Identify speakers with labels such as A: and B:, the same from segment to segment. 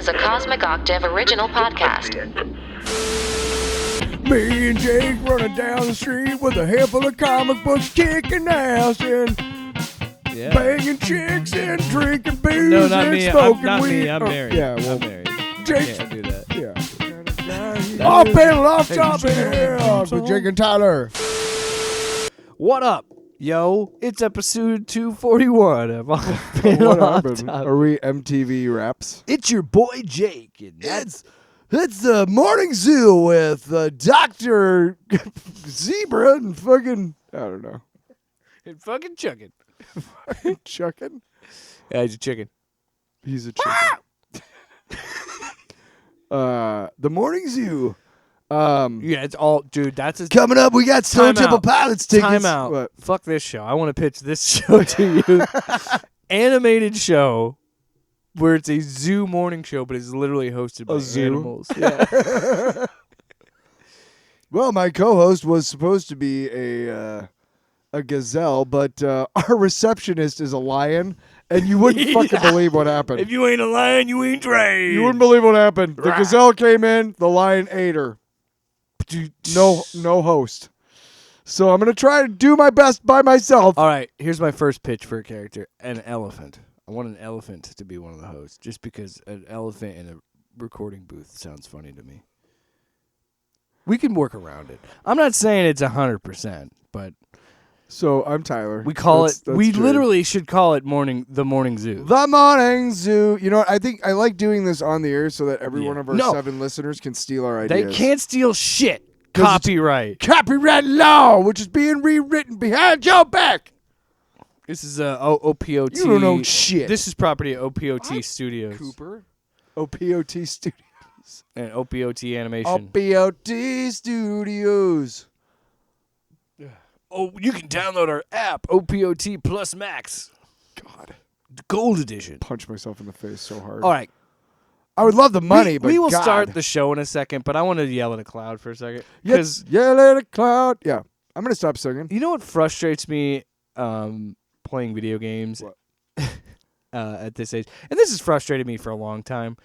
A: is a Cosmic Octave original podcast.
B: Me and Jake running down the street with a handful of comic books, kicking ass and banging chicks and drinking booze
C: No, not
B: and
C: me.
B: smoking
C: Not
B: weed.
C: me. I'm married.
B: Yeah, well,
C: I'm married.
B: Jake.
C: Can't do that.
B: Yeah. Off panel, off topic. With Jake and Tyler.
C: What up, yo? It's episode 241 of Off Panel
B: What
C: Off
B: happened?
C: Topic.
B: Are we MTV raps?
C: It's your boy Jake. And
B: It's the morning zoo with Dr. Zebra and fucking, I don't know.
C: and fucking chucking.
B: Chucking?
C: Yeah, he's a chicken.
B: He's a chicken. The morning zoo.
C: Yeah, it's all, dude. That's a
B: Coming up, we got Stone
C: Time
B: Temple
C: out.
B: Pilots tickets.
C: time out.
B: What?
C: Fuck this show. I want to pitch this show to you. Animated show where it's a zoo morning show, but it's literally hosted by
B: zoo?
C: animals. Yeah.
B: Well, my co-host was supposed to be a gazelle, but our receptionist is a lion, and you wouldn't fucking believe what happened.
C: If you ain't a lion, you ain't trained.
B: You wouldn't believe what happened. The gazelle came in, the lion ate her. No host. So I'm gonna try to do my best by myself.
C: All right, here's my first pitch for a character: an elephant. I want an elephant to be one of the hosts, just because an elephant in a recording booth sounds funny to me. We can work around it. I'm not saying it's 100%, but
B: So I'm Tyler.
C: we call
B: That's
C: it. We
B: true.
C: literally should call it the morning zoo.
B: The morning zoo. You know what? I think I like doing this on the air so that every one of our
C: No.
B: 7 listeners can steal our
C: They
B: ideas.
C: can't steal shit.
B: 'Cause it's
C: Copyright.
B: Copyright law, which is being rewritten behind your back.
C: This is OPOT.
B: You don't know shit.
C: This is property of OPOT Studios
B: Cooper. OPOT Studios.
C: and OPOT Animation.
B: OPOT Studios.
C: Oh, you can download our app, OPOT Plus Max.
B: God.
C: Gold Edition.
B: Punch myself in the face so hard.
C: All right.
B: I would love the money, but
C: we will
B: God.
C: start the show in a second, but I want to yell at a cloud for a second.
B: Yes.
C: Because
B: Yell at a cloud. Yeah. I'm going to stop singing.
C: you know what frustrates me playing video games
B: What?
C: at this age? And this has frustrated me for a long time.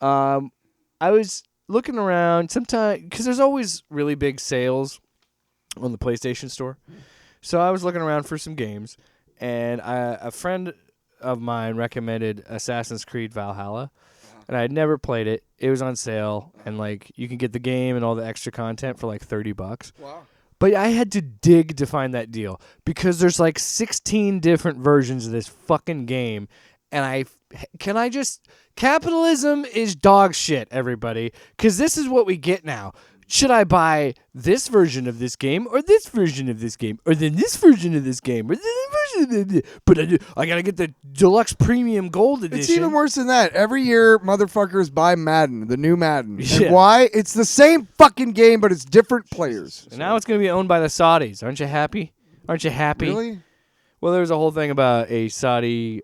C: I was looking around sometime because there's always really big sales on the PlayStation Store. So I was looking around for some games, and a friend of mine recommended Assassin's Creed Valhalla, and I had never played it. It was on sale, and like you can get the game and all the extra content for like $30.
B: Wow.
C: But I had to dig to find that deal because there's like 16 different versions of this fucking game, and capitalism is dog shit, everybody, because this is what we get now. Should I buy this version of this game or this version of this game or then this version of this game or this version of this? But I gotta get the deluxe premium gold edition.
B: It's even worse than that. Every year, motherfuckers buy Madden, the new Madden.
C: Yeah.
B: And why? It's the same fucking game, but it's different players.
C: And now it's gonna be owned by the Saudis. Aren't you happy? Aren't you happy?
B: Really?
C: Well, there was a whole thing about a Saudi.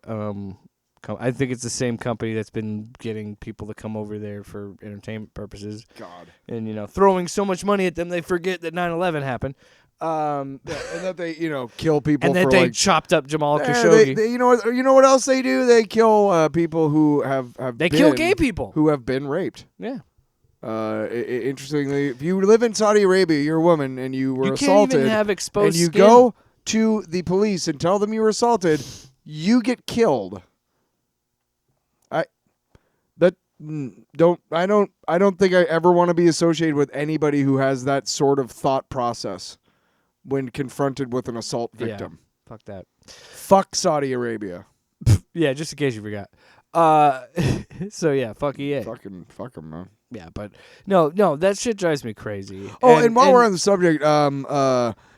C: I think it's the same company that's been getting people to come over there for entertainment purposes.
B: God.
C: And throwing so much money at them, they forget that 9/11 happened.
B: Yeah, and that they, kill people
C: And that
B: for
C: they chopped up Jamal
B: Yeah,
C: Khashoggi.
B: they, you know what else they do? They kill people who have
C: They
B: been,
C: kill gay people.
B: who have been raped.
C: Yeah.
B: Interestingly, if you live in Saudi Arabia, you're a woman and you were
C: You can't
B: assaulted,
C: even have exposed
B: and you
C: skin.
B: go to the police and tell them you were assaulted, you get killed. I don't think I ever want to be associated with anybody who has that sort of thought process when confronted with an assault victim.
C: Yeah, fuck that.
B: Fuck Saudi Arabia.
C: Yeah, just in case you forgot. So yeah, fuck EA.
B: Fuck 'em, man.
C: Yeah, but no, that shit drives me crazy.
B: Oh, and while we're on the subject,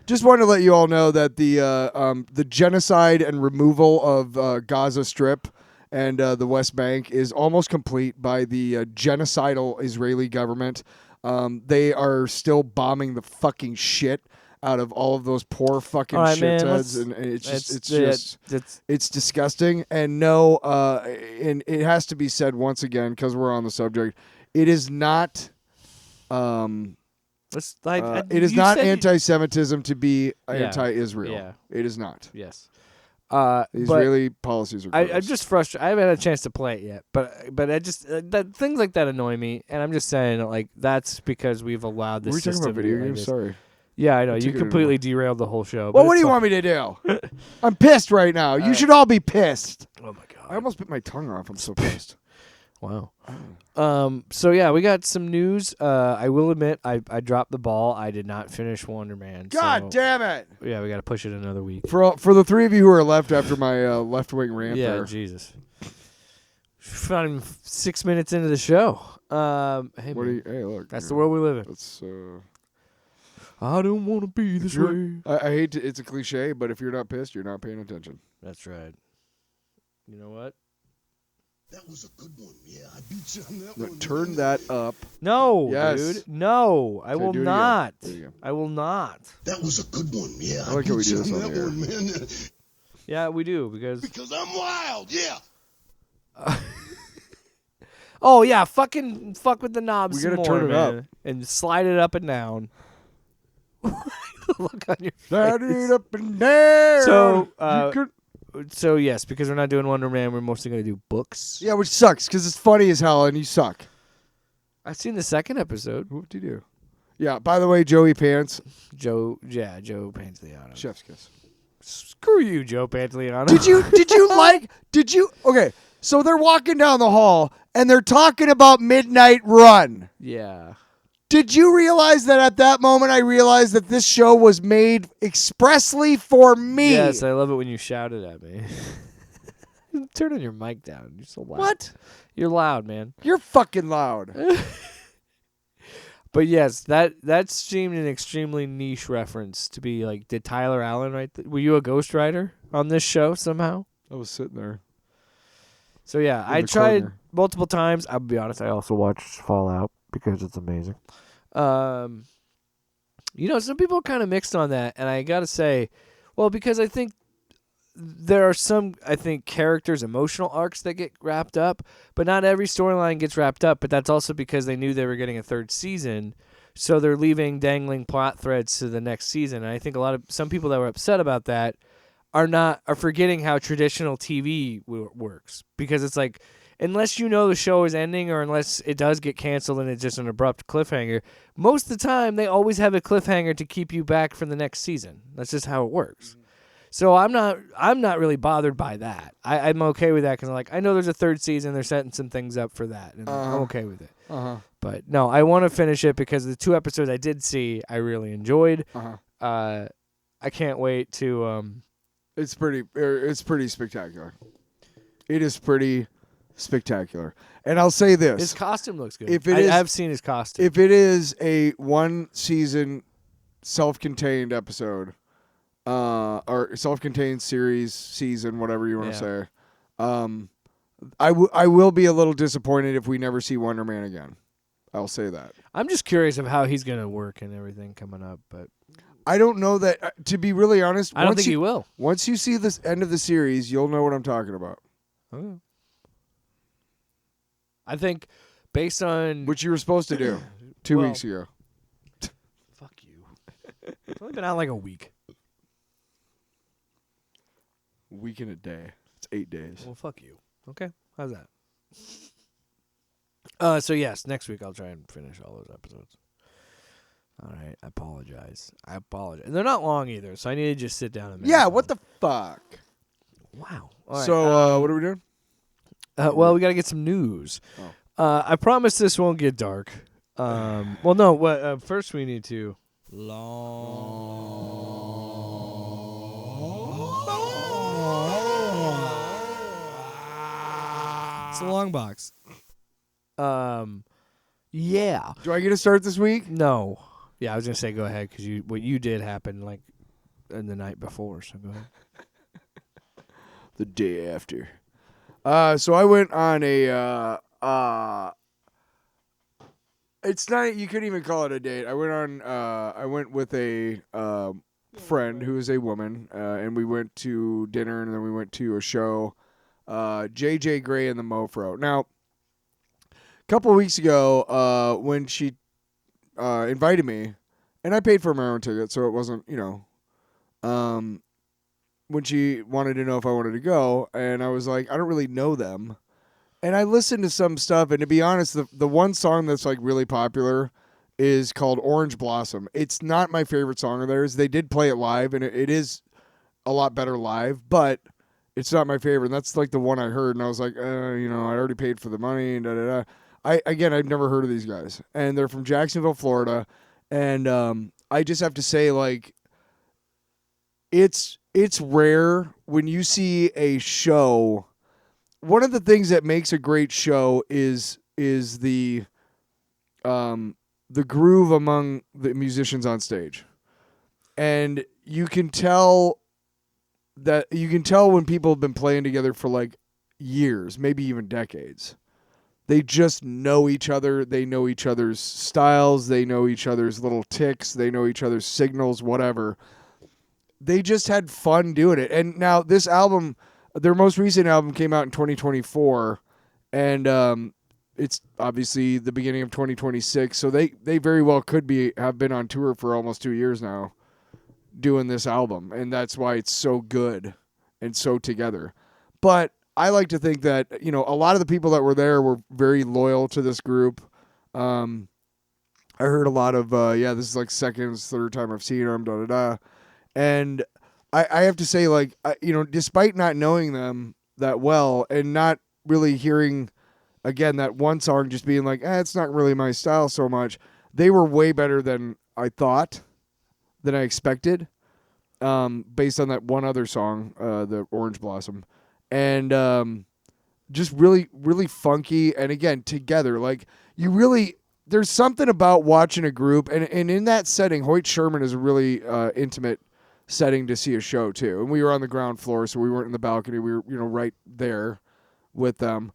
B: just wanted to let you all know that the genocide and removal of Gaza Strip and the West Bank is almost complete by the genocidal Israeli government. They are still bombing the fucking shit out of all of those poor fucking shitheads, and it's disgusting. And and it has to be said once again because we're on the subject. It is not. It is not anti-Semitism to be anti-Israel.
C: Yeah.
B: It is not.
C: Yes.
B: The
C: But
B: Israeli policies are gross.
C: I'm just frustrated. I haven't had a chance to play it yet, but I just that things like that annoy me, and I'm just saying that, like, that's because we've allowed this
B: Were we talking
C: system
B: about
C: to be
B: video
C: like
B: games?
C: this.
B: Sorry.
C: Yeah, I know.
B: I
C: You
B: took it
C: completely derailed the whole show.
B: Well,
C: but
B: what do
C: it's
B: you
C: fine.
B: want me to do? I'm pissed right now. You should all be pissed.
C: Oh my god.
B: I almost bit my tongue off. I'm so pissed.
C: Wow. So yeah, we got some news. I will admit, I dropped the ball. I did not finish Wonder Man.
B: God damn it!
C: Yeah, we got to push it another week.
B: For the three of you who are left after my left wing rant,
C: Yeah,
B: there.
C: Jesus. Not even 6 minutes into the show. Hey,
B: What
C: man,
B: do you? Hey, look.
C: that's the world we live in.
B: That's.
C: I don't want to be this way.
B: I hate to, it's a cliche, but if you're not pissed, you're not paying attention.
C: That's right. You know what?
D: That was a good one. Yeah, I beat you on that one.
B: Turn that up.
C: No,
B: Yes.
C: dude. No, I
B: Okay,
C: will
B: do it again.
C: not.
B: Do it again.
C: I will not.
D: That was a good one. Yeah,
B: I like how we
D: beat
B: do
D: you
B: this
D: on
B: on
D: that
B: the air.
D: one, man.
C: Yeah, we do
D: Because I'm wild. Yeah.
C: Oh yeah, fuck with the knobs.
B: We
C: some
B: gotta
C: more,
B: turn it
C: man,
B: up.
C: and slide it up and down. Look on your
B: Slide
C: face.
B: it up and down.
C: So,
B: You could-
C: So yes, because we're not doing Wonder Man, we're mostly gonna do books.
B: yeah, which sucks because it's funny as hell and you suck.
C: I've seen the second episode.
B: What did you do? Yeah. By the way, Joey Pants,
C: Joe Pantoliano.
B: chef's kiss.
C: Screw you, Joe Pantoliano.
B: Did you? Okay. So they're walking down the hall and they're talking about Midnight Run.
C: Yeah.
B: Did you realize that at that moment I realized that this show was made expressly for me?
C: Yes, I love it when you shouted at me. Turn on your mic down. You're so loud.
B: What?
C: You're loud, man.
B: You're fucking loud.
C: But yes, that seemed an extremely niche reference to be like, did Tyler Allen write? Were you a ghostwriter on this show somehow?
B: I was sitting there.
C: So yeah,
B: In
C: I
B: the
C: tried
B: corner.
C: multiple times. I'll be honest, I also watched Fallout because it's amazing. Some people are kind of mixed on that, and I gotta say, well, because I think there are some, characters' emotional arcs that get wrapped up, but not every storyline gets wrapped up. But that's also because they knew they were getting a third season, so they're leaving dangling plot threads to the next season. And I think some people that were upset about that are forgetting how traditional TV works, because it's like, unless you know the show is ending or unless it does get canceled and it's just an abrupt cliffhanger, most of the time they always have a cliffhanger to keep you back for the next season. That's just how it works. So I'm not really bothered by that. I'm okay with that because I know there's a third season. They're setting some things up for that, and I'm okay with it. But no, I want to finish it because the 2 episodes I did see, I really enjoyed. I can't wait to.
B: It's pretty spectacular. It is pretty spectacular. And I'll say this.
C: His costume looks good.
B: If it is-
C: I've seen his costume.
B: If it is a one season self-contained episode, or self-contained season, whatever you want to say, I will be a little disappointed if we never see Wonder Man again. I'll say that.
C: I'm just curious of how he's gonna work and everything coming up, but
B: I don't know that. To be really honest,
C: I don't think he will.
B: Once you see this end of the series, you'll know what I'm talking about.
C: Oh. I think based on
B: Which you were supposed to do 2
C: Well-
B: weeks ago.
C: fuck you. It's only been out like a week.
B: Week and a day. It's 8 days.
C: Well, fuck you. Okay, how's that? So yes, next week I'll try and finish all those episodes. All right, I apologize. And they're not long either, so I need to just sit down and
B: Yeah, what the fuck?
C: Wow. All right,
B: So, what are we doing?
C: well, we got to get some news.
B: Oh.
C: I promise this won't get dark. Well, no. What? First, we need to It's a long box. Yeah.
B: Do I get to start this week?
C: No. Yeah, I was gonna say go ahead because what you did happened like in the night before. So go ahead.
B: The day after. So I went on a it's not, you couldn't even call it a date. I went with a friend who is a woman, and we went to dinner and then we went to a show, JJ Gray and the Mofro. Now, a couple of weeks ago, when she invited me, and I paid for my own ticket, so it wasn't, when she wanted to know if I wanted to go, and I was like, I don't really know them. And I listened to some stuff, and to be honest, the one song that's like really popular is called Orange Blossom. It's not my favorite song of theirs. They did play it live, and it is a lot better live, but it's not my favorite. And that's like the one I heard, and I was like, I already paid for the money, and da-da-da. I've never heard of these guys, and they're from Jacksonville, Florida, and I just have to say, like, it's rare when you see a show. One of the things that makes a great show is the groove among the musicians on stage, and you can tell when people have been playing together for like years, maybe even decades. They just know each other. They know each other's styles. They know each other's little ticks. They know each other's signals, whatever. They just had fun doing it. And now this album, their most recent album came out in 2024, and it's obviously the beginning of 2026. So they very well could have been on tour for almost 2 years now doing this album, and that's why it's so good and so together. But I like to think that, a lot of the people that were there were very loyal to this group. I heard a lot of, this is like third time I've seen them, da-da-da. And I have to say, like, despite not knowing them that well and not really hearing, again, that one song just being like, it's not really my style so much, they were way better than I thought, than I expected, based on that one other song, the Orange Blossom. And just really, really funky. And again, together, like, there's something about watching a group. And in that setting, Hoyt Sherman is a really intimate setting to see a show, too. And we were on the ground floor, so we weren't in the balcony. We were, right there with them.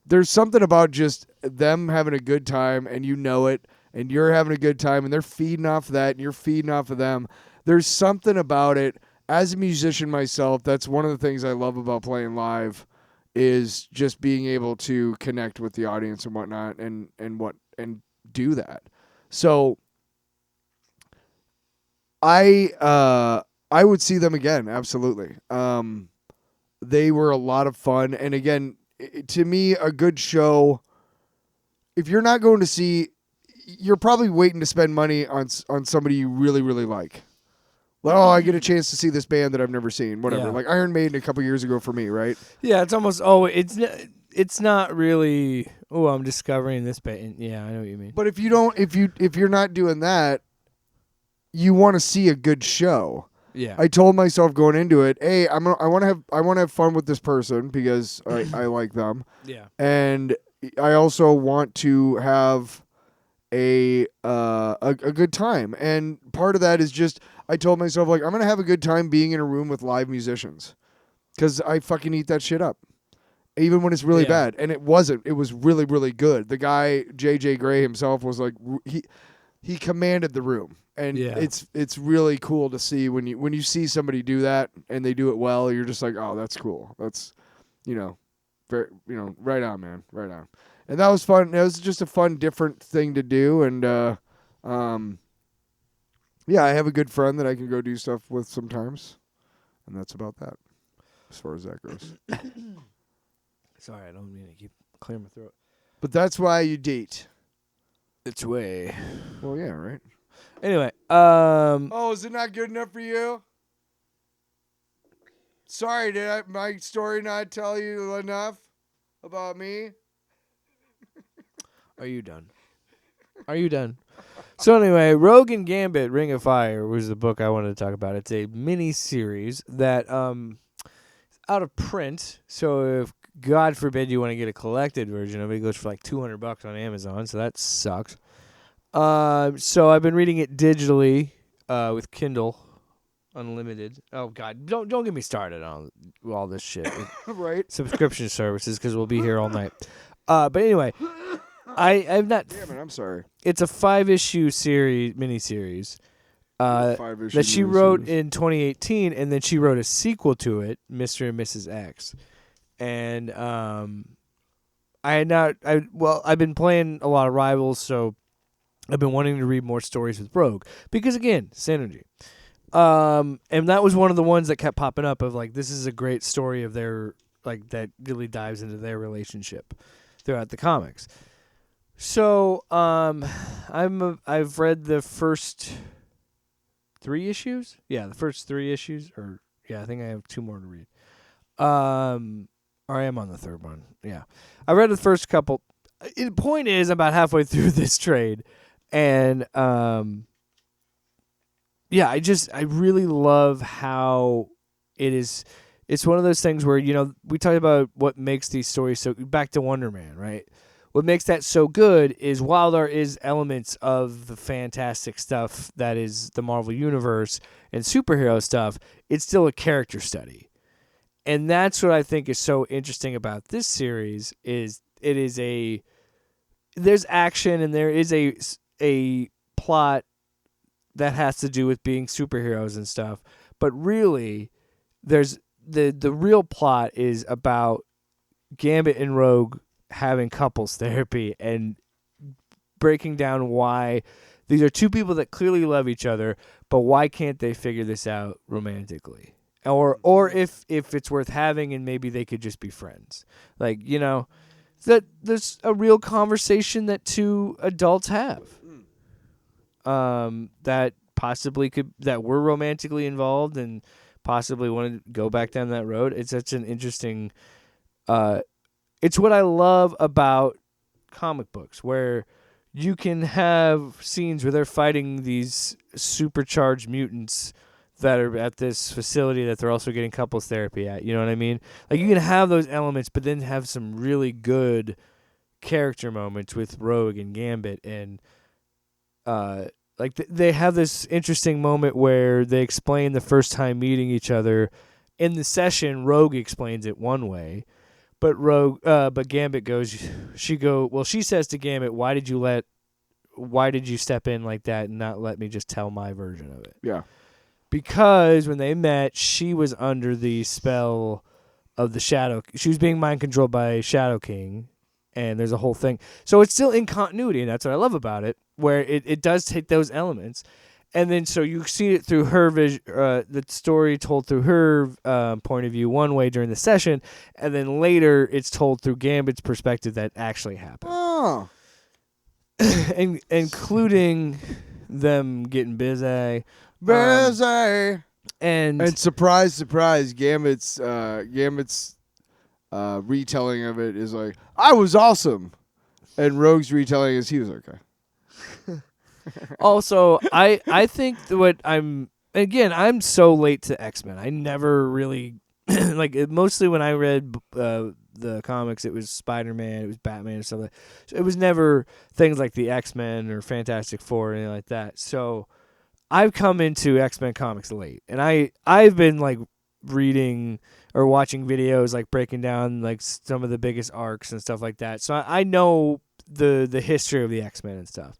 B: There's something about just them having a good time, and it, and you're having a good time, and they're feeding off that, and you're feeding off of them. There's something about it. As a musician myself, that's one of the things I love about playing live, is just being able to connect with the audience and whatnot, and do that. So I would see them again, absolutely. They were a lot of fun, and again, to me, a good show. If you're not going to see, you're probably waiting to spend money on somebody you really, really like. Like, I get a chance to see this band that I've never seen, whatever.
C: Yeah.
B: Like Iron Maiden a couple years ago for me, right?
C: Yeah, it's almost it's not really. Oh, I'm discovering this band. Yeah, I know what you mean.
B: But if you're not doing that, you want to see a good show.
C: Yeah,
B: I told myself going into it, hey, I want to have fun with this person because I like them.
C: Yeah,
B: and I also want to have a good time, and part of that is just, I told myself, like, I'm gonna have a good time being in a room with live musicians, because I fucking eat that shit up, even when it's really bad. And it wasn't. It was really, really good. The guy J.J. Gray himself was like, he commanded the room, and it's really cool to see when you see somebody do that and they do it well. You're just like, oh, that's cool. That's very, right on, man, right on. And that was fun. It was just a fun, different thing to do. And, I have a good friend that I can go do stuff with sometimes. And that's about that, as far as that goes.
C: sorry, I don't mean to keep clearing my throat.
B: But that's why you date.
C: It's way.
B: Well, yeah, right?
C: Anyway,
B: Oh, is it not good enough for you? Sorry, did my story not tell you enough about me?
C: Are you done? Are you done? So anyway, Rogue and Gambit, Ring of Fire was the book I wanted to talk about. It's a mini-series that is out of print. So if, God forbid, you want to get a collected version of it, it goes for like $200 on Amazon, so that sucks. So I've been reading it digitally with Kindle Unlimited. Oh, God, don't get me started on all this shit.
B: Right.
C: Subscription services, because we'll be here all night. But anyway... I've not.
B: Damn it! I'm sorry.
C: It's a 5-issue miniseries that she wrote in 2018, and then she wrote a sequel to it, Mr. and Mrs. X. And I've been playing a lot of Rivals, so I've been wanting to read more stories with Rogue because, again, synergy. And that was one of the ones that kept popping up of like, this is a great story of their, like, that really dives into their relationship throughout the comics. So, I've read the first 3 issues. Yeah, the first 3 issues, or yeah, I think I have 2 more to read. Or I am on the 3rd one. Yeah, I read the first couple. The point is, I'm about halfway through this trade, and yeah, I really love how it is. It's one of those things where, you know, we talked about what makes these stories so, back to Wonder Man, right? What makes that so good is, while there is elements of the fantastic stuff that is the Marvel Universe and superhero stuff, it's still a character study. And that's what I think is so interesting about this series is there's action and there is a plot that has to do with being superheroes and stuff, but really there's the real plot is about Gambit and Rogue having couples therapy and breaking down why these are 2 people that clearly love each other, but why can't they figure this out romantically? Or if it's worth having and maybe they could just be friends. Like, you know, that there's a real conversation that 2 adults have. That possibly that were romantically involved and possibly want to go back down that road. It's such an interesting it's what I love about comic books, where you can have scenes where they're fighting these supercharged mutants that are at this facility that they're also getting couples therapy at. You know what I mean? Like, you can have those elements, but then have some really good character moments with Rogue and Gambit. And like they have this interesting moment where they explain the first time meeting each other. In the session, Rogue explains it one way. But Gambit she says to Gambit, why did you step in like that and not let me just tell my version of it?
B: Yeah.
C: Because when they met, she was under the spell of the Shadow. She was being mind controlled by Shadow King, and there's a whole thing. So it's still in continuity, and that's what I love about it, where it does take those elements. And then so you see it through her vision, the story told through her point of view one way during the session, and then later it's told through Gambit's perspective that actually happened.
B: Oh.
C: Including them getting busy.
B: And surprise, surprise, Gambit's retelling of it is like, I was awesome. And Rogue's retelling is he was okay.
C: Also, I think I'm so late to X-Men. I never really mostly when I read the comics, it was Spider-Man, it was Batman and stuff like that. So it was never things like the X-Men or Fantastic Four or anything like that. So I've come into X-Men comics late, and I've been like reading or watching videos like breaking down like some of the biggest arcs and stuff like that. So I know the history of the X-Men and stuff.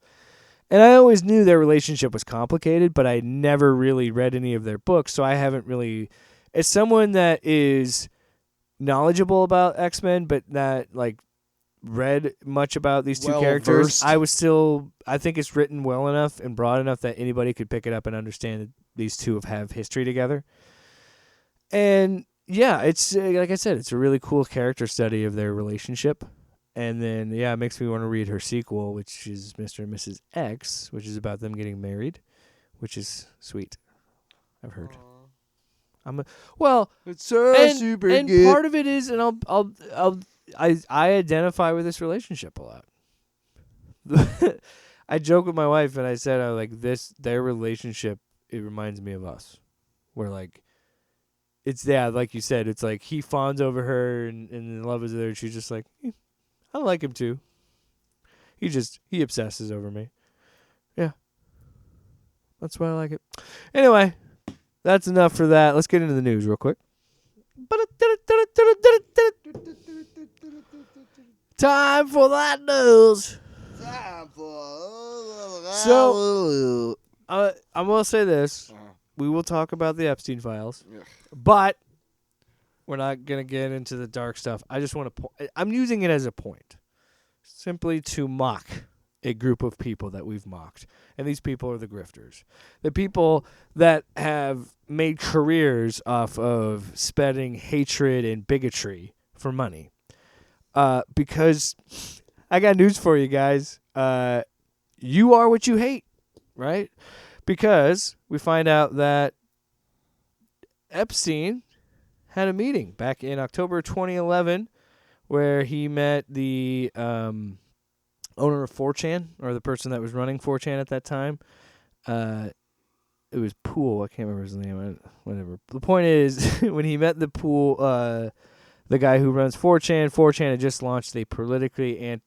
C: And I always knew their relationship was complicated, but I never really read any of their books, so I haven't really... As someone that is knowledgeable about X-Men, but not, like, read much about these 2 characters, I think it's written well enough and broad enough that anybody could pick it up and understand that these 2 have history together. And, yeah, it's, like I said, it's a really cool character study of their relationship. And then, yeah, it makes me want to read her sequel, which is Mr. and Mrs. X, which is about them getting married, which is sweet. I've heard.
B: It's so super good.
C: And part of it is, and I identify with this relationship a lot. I joke with my wife, and I said, their relationship, it reminds me of us. Where, like, it's, yeah, like you said, it's like he fawns over her and in love with her, and she's just like, I like him too. He obsesses over me. Yeah. That's why I like it. Anyway, that's enough for that. Let's get into the news real quick. Time for that news. So, I'm going to say this. We will talk about the Epstein files. But we're not going to get into the dark stuff. I just want to I'm using it as a point. Simply to mock a group of people that we've mocked. And these people are the grifters. The people that have made careers off of spreading hatred and bigotry for money. Because I got news for you guys. You are what you hate, right? Because we find out that Epstein had a meeting back in October 2011 where he met the owner of 4chan, or the person that was running 4chan at that time. It was Pool. I can't remember his name. Whatever. The point is, when he met the Pool, the guy who runs 4chan had just launched a politically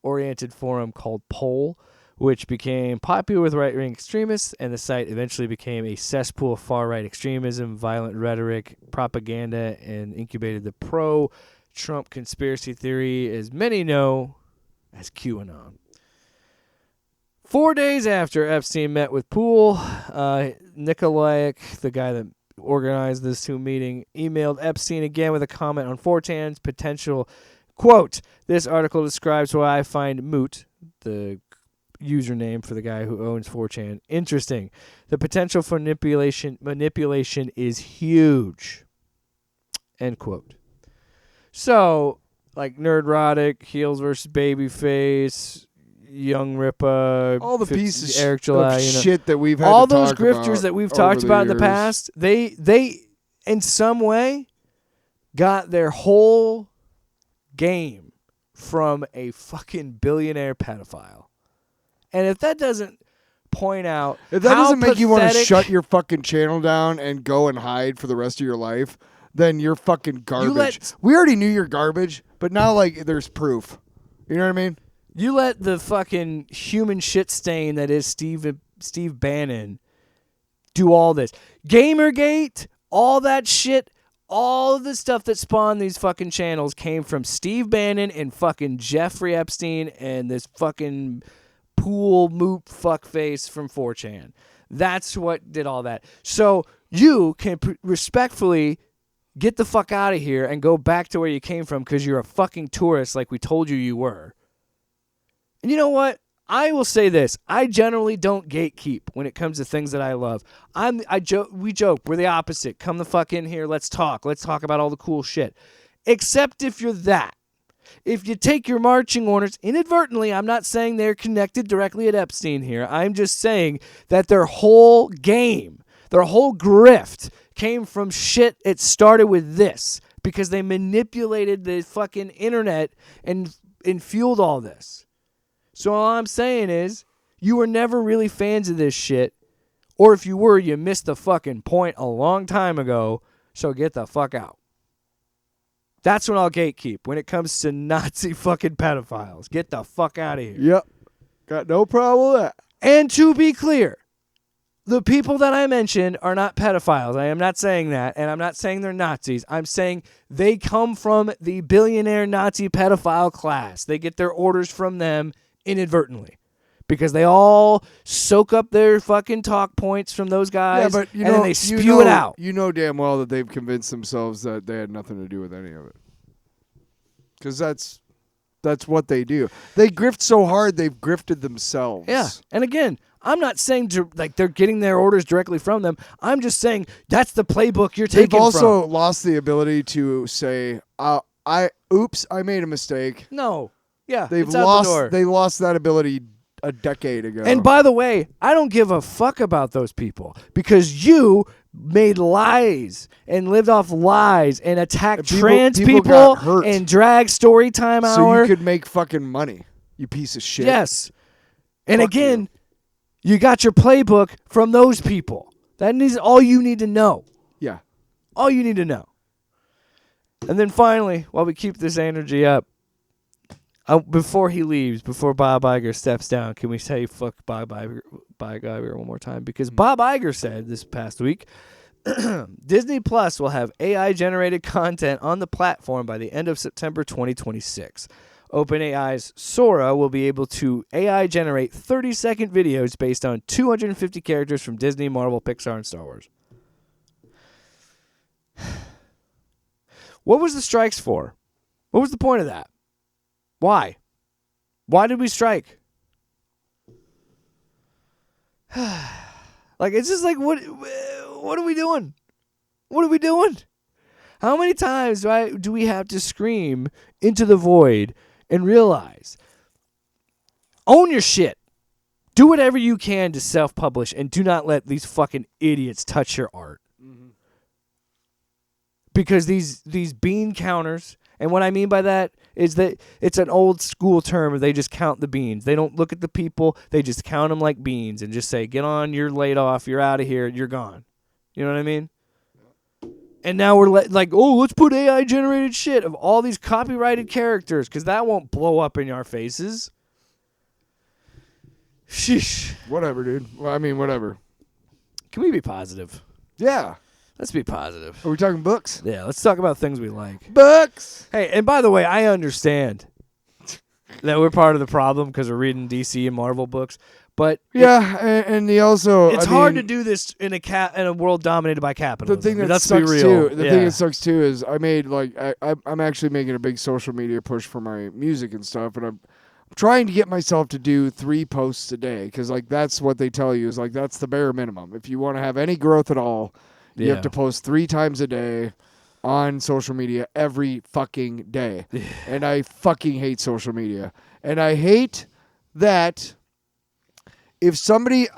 C: oriented forum called Poll, which became popular with right-wing extremists, and the site eventually became a cesspool of far-right extremism, violent rhetoric, propaganda, and incubated the pro-Trump conspiracy theory, as many know as QAnon. 4 days after Epstein met with Poole, Nikolaik, the guy that organized this Zoom meeting, emailed Epstein again with a comment on 4chan's potential, quote, "This article describes why I find Moot," the username for the guy who owns 4chan, "interesting. The potential for manipulation is huge." End quote. So, like Nerdrotic, Heels versus Babyface, Young Ripa,
B: all the pieces
C: Eric July,
B: of shit that we've had
C: all
B: to
C: those
B: talk
C: grifters
B: about
C: that we've
B: over
C: talked
B: the
C: about in the
B: years.
C: past, they in some way got their whole game from a fucking billionaire pedophile. And if that doesn't point out,
B: if that
C: how
B: doesn't make you want to
C: pathetic-
B: shut your fucking channel down and go and hide for the rest of your life, then you're fucking garbage. We already knew you're garbage, but now like there's proof. You know what I mean?
C: You let the fucking human shit stain that is Steve Bannon do all this. Gamergate, all that shit, all of the stuff that spawned these fucking channels came from Steve Bannon and fucking Jeffrey Epstein and this fucking Pool Moot fuckface from 4chan. That's what did all that. So you can respectfully get the fuck out of here and go back to where you came from because you're a fucking tourist like we told you were. And you know what? I will say this. I generally don't gatekeep when it comes to things that I love. We joke. We're the opposite. Come the fuck in here. Let's talk. Let's talk about all the cool shit. Except if you're that. If you take your marching orders inadvertently, I'm not saying they're connected directly at Epstein here. I'm just saying that their whole game, their whole grift came from shit. It started with this because they manipulated the fucking internet and fueled all this. So all I'm saying is, you were never really fans of this shit. Or if you were, you missed the fucking point a long time ago. So get the fuck out. That's when I'll gatekeep. When it comes to Nazi fucking pedophiles. Get the fuck out of here.
B: Yep. Got no problem with that.
C: And to be clear, the people that I mentioned are not pedophiles. I am not saying that. And I'm not saying they're Nazis. I'm saying they come from the billionaire Nazi pedophile class. They get their orders from them inadvertently because they all soak up their fucking talk points from those guys,
B: but
C: and then they spew it out.
B: You know damn well that they've convinced themselves that they had nothing to do with any of it. Because that's what they do. They grift so hard, they've grifted themselves.
C: Yeah, and again, I'm not saying like they're getting their orders directly from them. I'm just saying that's the playbook you're taking
B: They've also
C: from.
B: lost the ability to say, I made a mistake.
C: No. Yeah,
B: They've
C: it's out the door.
B: They lost that ability a decade ago.
C: And by the way, I don't give a fuck about those people because you made lies and lived off lies and attacked trans
B: people
C: people
B: got hurt.
C: and drag story time
B: so
C: hour.
B: you could make fucking money, you piece of shit.
C: Yes. And
B: Fuck
C: again, you got your playbook from those people. That is all you need to know.
B: Yeah.
C: All you need to know. And then finally, while we keep this energy up, before he leaves, before Bob Iger steps down, can we say fuck Bob Iger one more time? Because Bob Iger said this past week, Disney Plus will have AI-generated content on the platform by the end of September 2026. OpenAI's Sora will be able to AI-generate 30-second videos based on 250 characters from Disney, Marvel, Pixar, and Star Wars. What was the strikes for? What was the point of that? Why? Why did we strike? Like, it's just like, what are we doing? What are we doing? How many times do we have to scream into the void and realize, own your shit. Do whatever you can to self-publish and do not let these fucking idiots touch your art. Mm-hmm. Because these bean counters, and what I mean by that is that it's an old school term where they just count the beans. They don't look at the people. They just count them like beans and just say, get on, you're laid off, you're out of here, you're gone. You know what I mean? And now we're like, oh, let's put AI-generated shit of all these copyrighted characters because that won't blow up in our faces. Sheesh.
B: Whatever, dude. Well, I mean, whatever.
C: Can we be positive?
B: Yeah.
C: Let's be positive.
B: Are we talking books?
C: Yeah, let's talk about things we like.
B: Books!
C: Hey, and by the way, I understand that we're part of the problem because we're reading DC and Marvel books. But
B: yeah, and he also
C: it's hard to do this in a world dominated by capitalism.
B: The thing that
C: let's
B: sucks
C: be real.
B: too. The thing that sucks too is I made I'm actually making a big social media push for my music and stuff, and I'm trying to get myself to do 3 posts a day because that's what they tell you is that's the bare minimum. If you want to have any growth at all, you have to post 3 times a day on social media every fucking day. And I fucking hate social media, and I hate that. If somebody,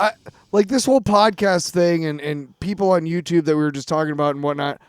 B: like this whole podcast thing and people on YouTube that we were just talking about and whatnot,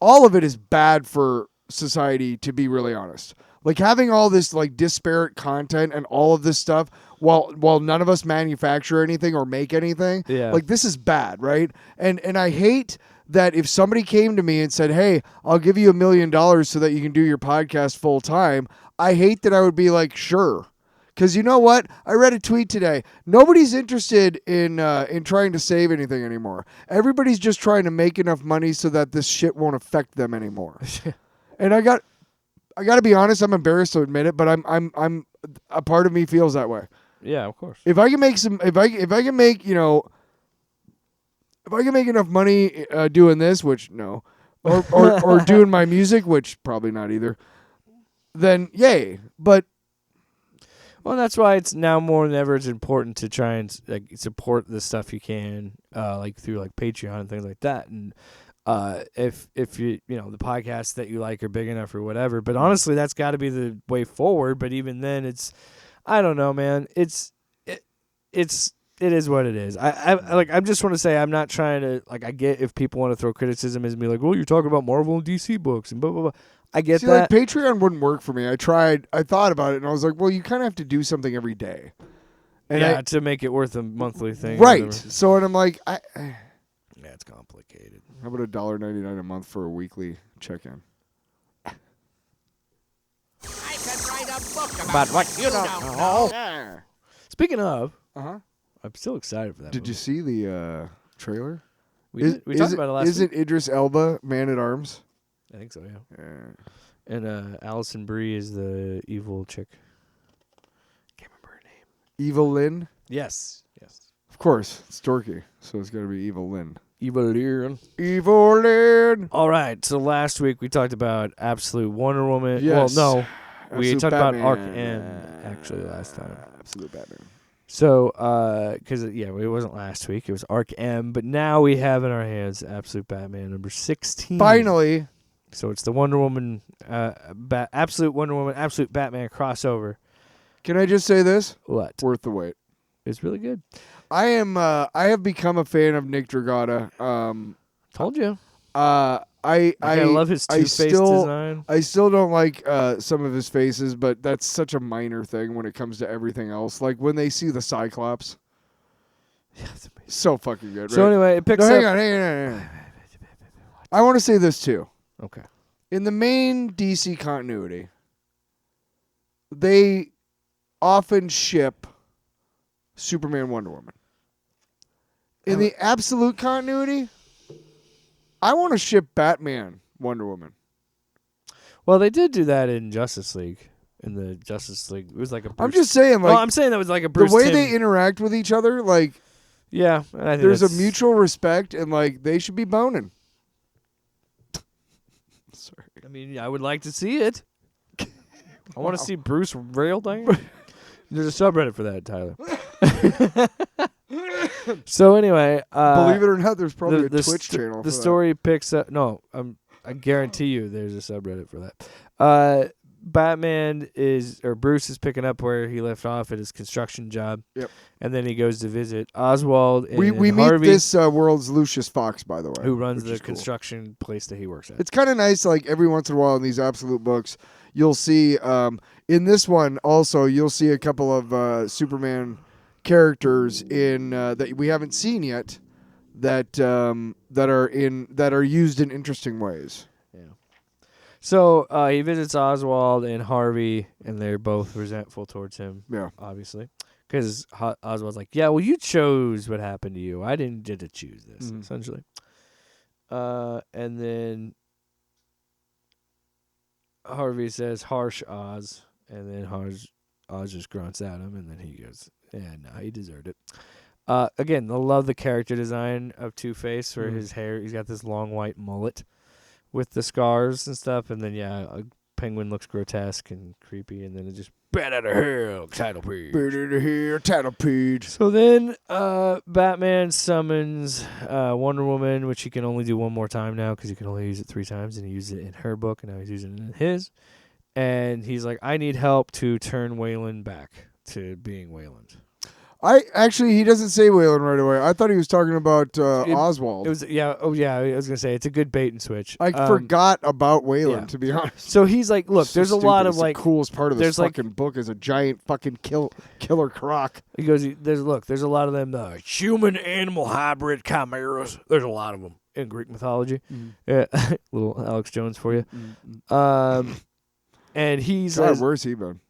B: all of it is bad for society, to be really honest. Having all this disparate content and all of this stuff while none of us manufacture anything or make anything, this is bad, right? And I hate that if somebody came to me and said, hey, I'll give you $1 million so that you can do your podcast full time, I hate that I would be like, sure. Because you know what? I read a tweet today. Nobody's interested in trying to save anything anymore. Everybody's just trying to make enough money so that this shit won't affect them anymore. And I got to be honest. I'm embarrassed to admit it, but I'm a part of me feels that way.
C: Yeah, of course.
B: If I can make if I can make enough money doing this, which no, or doing my music, which probably not either, then yay. But
C: well, that's why it's now more than ever it's important to try and support the stuff you can, through Patreon and things like that. And if you the podcasts that you like are big enough or whatever. But honestly, that's got to be the way forward. But even then, I don't know, man. It is what it is. I just want to say I'm not trying to I get if people want to throw criticism as me well, you're talking about Marvel and DC books and blah blah blah. I get that.
B: Patreon wouldn't work for me. I thought about it, and I was like, well, you kind of have to do something every day. And
C: to make it worth a monthly thing.
B: Right. So, and I'm like,
C: yeah, it's complicated.
B: How about $1.99 a month for a weekly check-in?
E: I could write a book
C: About what you don't know. Speaking of, I'm still excited for that.
B: Did you see the trailer?
C: We talked about it last week.
B: Isn't Idris Elba Man-at-Arms?
C: I think so, yeah. And Allison Brie is the evil chick. Can't remember her name.
B: Evil Lynn?
C: Yes.
B: Of course. It's dorky, so it's got to be Evil Lynn.
C: Evil Lynn.
B: Evil Lynn!
C: All right, so last week we talked about Absolute Wonder Woman.
B: Yes.
C: Well, no. We
B: Absolute
C: talked
B: Batman.
C: about Arc M, actually, last time.
B: Absolute Batman.
C: So, because, it wasn't last week. It was Arc M, but now we have in our hands Absolute Batman number 16.
B: Finally.
C: So it's the Wonder Woman, Absolute Wonder Woman, Absolute Batman crossover.
B: Can I just say this?
C: What?
B: Worth the wait.
C: It's really good.
B: I have become a fan of Nick Dragotta.
C: Told you.
B: I
C: love his Two-Face design.
B: I still don't like some of his faces, but that's such a minor thing when it comes to everything else. Like when they see the Cyclops.
C: Yeah, it's amazing.
B: So fucking good, right?
C: So anyway, it picks up...
B: Hang on. I want to say this too.
C: Okay.
B: In the main DC continuity, they often ship Superman, Wonder Woman. In the absolute continuity, I want to ship Batman, Wonder Woman.
C: Well, they did do that in Justice League. In the Justice League, it was like a Bruce...
B: I'm just saying,
C: I'm saying that was like a Bruce
B: the way
C: Timm.
B: they interact with each other,
C: yeah, I think
B: there's a
C: that's...
B: mutual respect, and they should be boning. Sorry.
C: I mean, I would like to see it. I want to see Bruce rail down. There's a subreddit for that, Tyler. So anyway,
B: Believe it or not, there's probably a
C: the
B: Twitch channel.
C: The
B: for that.
C: story picks up. No, I guarantee you, there's a subreddit for that. Bruce is picking up where he left off at his construction job.
B: Yep.
C: And then he goes to visit Oswald and
B: We meet
C: Harvey,
B: this world's Lucius Fox, by the way,
C: who runs
B: which
C: the
B: is cool.
C: construction place that he works at.
B: It's kind of nice, like every once in a while in these absolute books, you'll see. In this one, also, you'll see a couple of Superman characters in that we haven't seen yet, that are used in interesting ways.
C: So he visits Oswald and Harvey, and they're both resentful towards him.
B: Yeah.
C: Obviously, because Oswald's like, "Yeah, well, you chose what happened to you. I didn't get to choose this." Essentially, and then Harvey says, "Harsh Oz," and then Oz just grunts at him, and then he goes, "Yeah, no, he deserved it." Again, I love the character design of Two-Face, where his hair, he's got this long white mullet with the scars and stuff, and then a Penguin looks grotesque and creepy, and then it just bat out of hell, title page.
B: Beat it here, title page.
C: So then Batman summons Wonder Woman, which he can only do one more time now because he can only use it 3 times, and he used it in her book, and now he's using it in his. And he's like, I need help to turn Wayland back to being Wayland.
B: He doesn't say Wayland right away. I thought he was talking about Oswald.
C: I was gonna say it's a good bait and switch.
B: I forgot about Wayland, to be honest.
C: So he's like, look,
B: So
C: there's a
B: stupid.
C: lot of
B: It's the
C: like
B: coolest part of this
C: there's
B: fucking book is a giant fucking killer croc.
C: He goes, there's a lot of them human animal hybrid chimeras. There's a lot of them in Greek mythology. Yeah, little Alex Jones for you. And he says,
B: where's he been?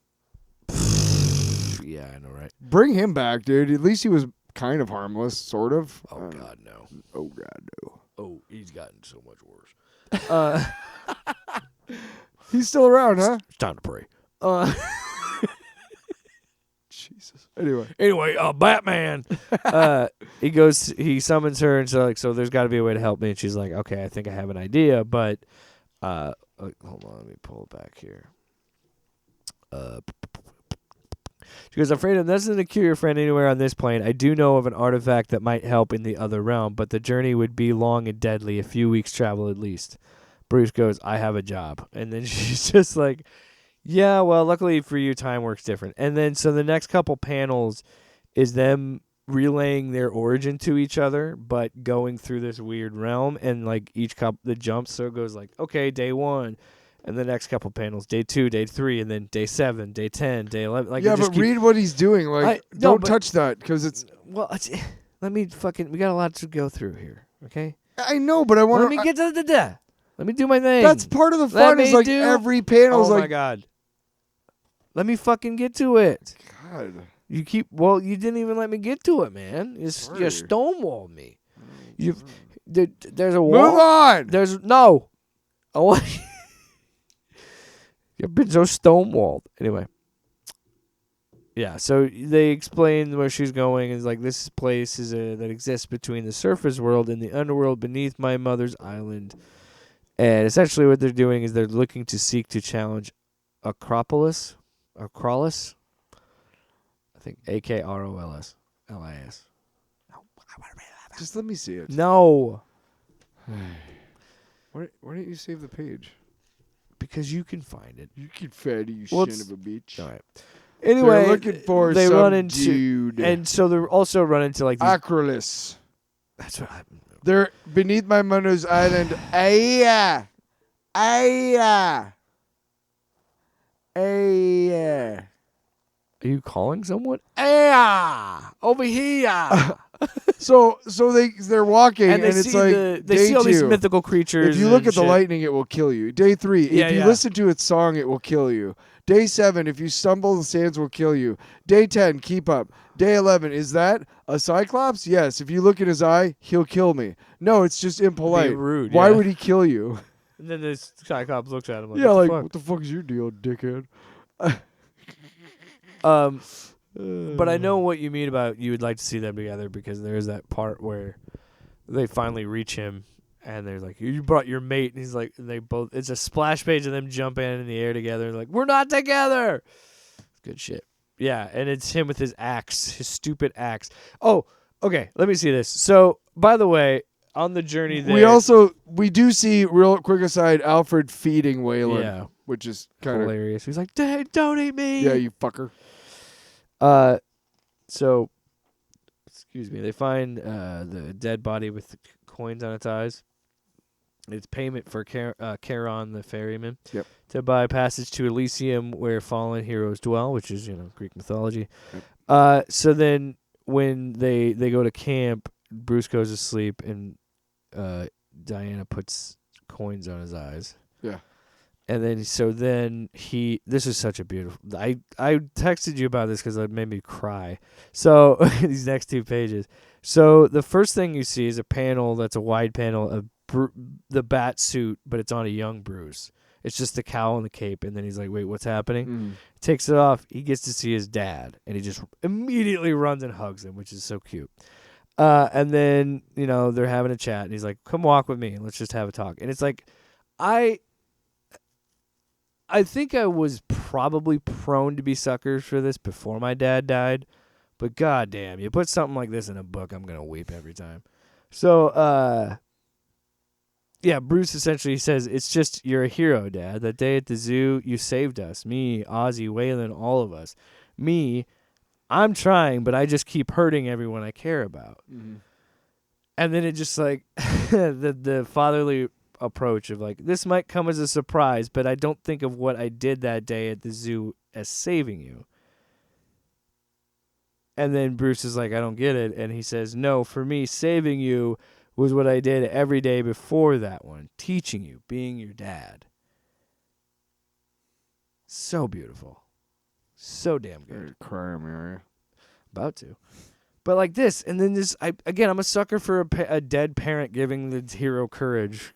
C: yeah, I know, right?
B: Bring him back, dude. At least he was kind of harmless, sort of.
C: Oh God, no.
B: Oh God, no.
C: Oh, he's gotten so much worse.
B: He's still around, huh?
C: It's time to pray.
B: Jesus. Anyway,
C: Batman. He summons her, and so there's got to be a way to help me. And she's like, okay, I think I have an idea, but hold on, let me pull it back here. She goes, I'm afraid of nothing to cure your friend anywhere on this plane. I do know of an artifact that might help in the other realm, but the journey would be long and deadly, a few weeks' travel at least. Bruce goes, I have a job. And then she's just like, yeah, well, luckily for you, time works different. And then so the next couple panels is them relaying their origin to each other, but going through this weird realm. And like each couple, the jumps, so it goes like, okay, day 1. And the next couple panels, day 2, day 3, and then day 7, day 10, day 11. Like,
B: yeah, but read what he's doing. Like, don't touch that because it's.
C: Well, let me we got a lot to go through here, okay?
B: I know, but I want
C: Let me get to the. Let me do my thing.
B: That's part of the fun. Is like every panel is
C: oh
B: like.
C: My God. Let me fucking get to it.
B: God.
C: You didn't even let me get to it, man. You stonewalled me. There's a wall.
B: Move on.
C: There's no. I want. You've been so stonewalled. Anyway. Yeah, so they explain where she's going. It's like this place that exists between the surface world and the underworld beneath my mother's island. And essentially what they're doing is they're looking to seek to challenge Acropolis. Acrolis? I think Akrols. LIS.
B: Just let me see it.
C: No.
B: Why didn't you save the page?
C: Because you can find it.
B: You can find it, you
C: Well,
B: son of a bitch.
C: All right. Anyway,
B: they're looking for
C: they
B: some
C: run into,
B: dude.
C: and so they're also run into like these,
B: Acrolis.
C: that's what happened.
B: They're beneath my mother's island. Aya.
C: Are you calling someone? Over here.
B: So they're walking
C: and
B: it's
C: see
B: like
C: they
B: day
C: see all these
B: 2.
C: mythical creatures.
B: If you look
C: and
B: at the
C: shit.
B: lightning, it will kill you. Day 3,
C: Yeah,
B: if you
C: yeah.
B: listen to its song, it will kill you. Day 7, if you stumble, the sands will kill you. Day 10, keep up. Day 11, is that a Cyclops? Yes. If you look in his eye, he'll kill me. No, it's just impolite.
C: Being rude,
B: Why
C: yeah.
B: would he kill you?
C: And then this Cyclops looks at him like,
B: Yeah,
C: what
B: like,
C: the fuck?
B: what the fuck is your deal, dickhead?
C: But I know what you mean about you would like to see them together because there is that part where they finally reach him and they're like, you brought your mate. And he's like, and they both, it's a splash page of them jumping in the air together. Like, we're not together. Good shit. Yeah. And it's him with his axe, his stupid axe. Oh, Okay, let me see this. So, by the way, on the journey there,
B: we do see, real quick aside, Alfred feeding Waylon,
C: Yeah.
B: which is kind of
C: hilarious. He's like, "Dad, don't eat me."
B: yeah, you fucker.
C: So, excuse me. They find the dead body with the coins on its eyes. It's payment for Charon, the ferryman,
B: Yep.
C: to buy passage to Elysium, where fallen heroes dwell, which is Greek mythology. Yep. So then, when they go to camp, Bruce goes to sleep, and Diana puts coins on his eyes.
B: Yeah.
C: And then, this is such a beautiful. I texted you about this because it made me cry. So these next 2 pages. So the first thing you see is a panel that's a wide panel of the bat suit, but it's on a young Bruce. It's just the cowl and the cape, and then he's like, "Wait, what's happening?" Takes it off. He gets to see his dad, and he just immediately runs and hugs him, which is so cute. And then they're having a chat, and he's like, "Come walk with me, and let's just have a talk." And it's like, I think I was probably prone to be suckers for this before my dad died, but goddamn, you put something like this in a book, I'm gonna weep every time. So, yeah, Bruce essentially says, "It's just, you're a hero, Dad. That day at the zoo, you saved us. Me, Ozzy, Waylon, all of us. Me, I'm trying, but I just keep hurting everyone I care about." Mm-hmm. And then it just like, the fatherly approach of like, "This might come as a surprise, but I don't think of what I did that day at the zoo as saving you." And then Bruce is like, "I don't get it." And he says, "No, for me, saving you was what I did every day before that one, teaching you, being your dad." So beautiful. So damn good.
B: You're crying, Mary.
C: About to. But like this, and then this, I'm a sucker for a dead parent giving the hero courage,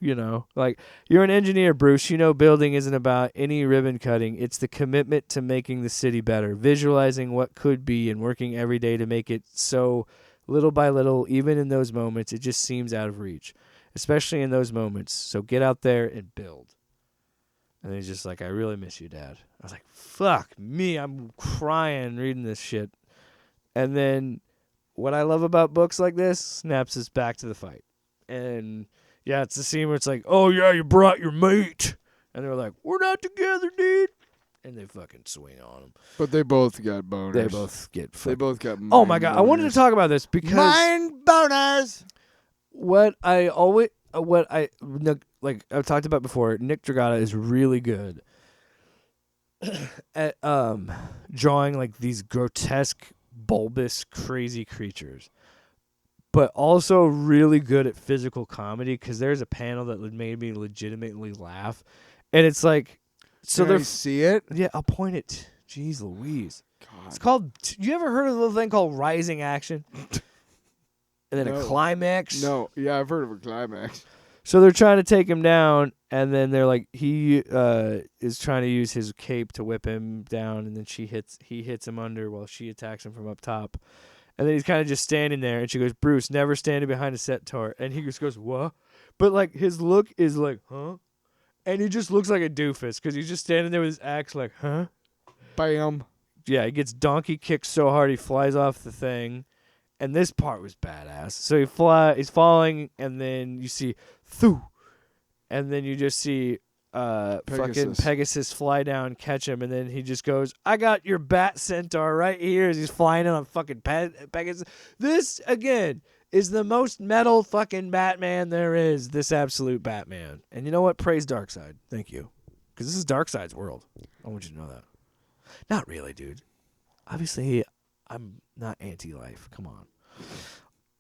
C: Like, "You're an engineer, Bruce. Building isn't about any ribbon cutting. It's the commitment to making the city better, visualizing what could be and working every day to make it so. Little by little, even in those moments, it just seems out of reach, especially in those moments. So get out there and build." And he's just like, "I really miss you, Dad." I was like, fuck me, I'm crying reading this shit. And then what I love about books like this snaps us back to the fight. And yeah, it's the scene where it's like, "Oh yeah, you brought your mate." And they're like, "We're not together, dude." And they fucking swing on him.
B: But they both got boners.
C: They both get fucking...
B: They both got
C: Oh my God, I wanted to talk about this because...
B: Mind boners!
C: Like I've talked about before, Nick Dragotta is really good at drawing like these grotesque, bulbous, crazy creatures, but also really good at physical comedy, because there's a panel that made me legitimately laugh, and it's like, so
B: Can I see it?
C: Yeah, I'll point it. Jeez Louise.
B: God.
C: It's called, you ever heard of the little thing called Rising Action? And then a climax?
B: No, yeah, I've heard of a climax.
C: So they're trying to take him down, and then they're like, he is trying to use his cape to whip him down, and then he hits him under while she attacks him from up top. And then he's kind of just standing there, and she goes, "Bruce, never standing behind a set tor." And he just goes, "What?" But like his look is like, "Huh?" And he just looks like a doofus because he's just standing there with his axe like, "Huh?"
B: Bam.
C: Yeah, he gets donkey kicked so hard he flies off the thing. And this part was badass. So he's falling, and then you see, thoo, and then you just see fucking Pegasus fly down, catch him, and then he just goes, "I got your bat centaur right here," as he's flying in on fucking Pegasus. This, again, is the most metal fucking Batman there is, this absolute Batman. And you know what? Praise Darkseid. Thank you. Because this is Darkseid's world. I want you to know that. Not really, dude. Obviously, I'm not anti-life. Come on.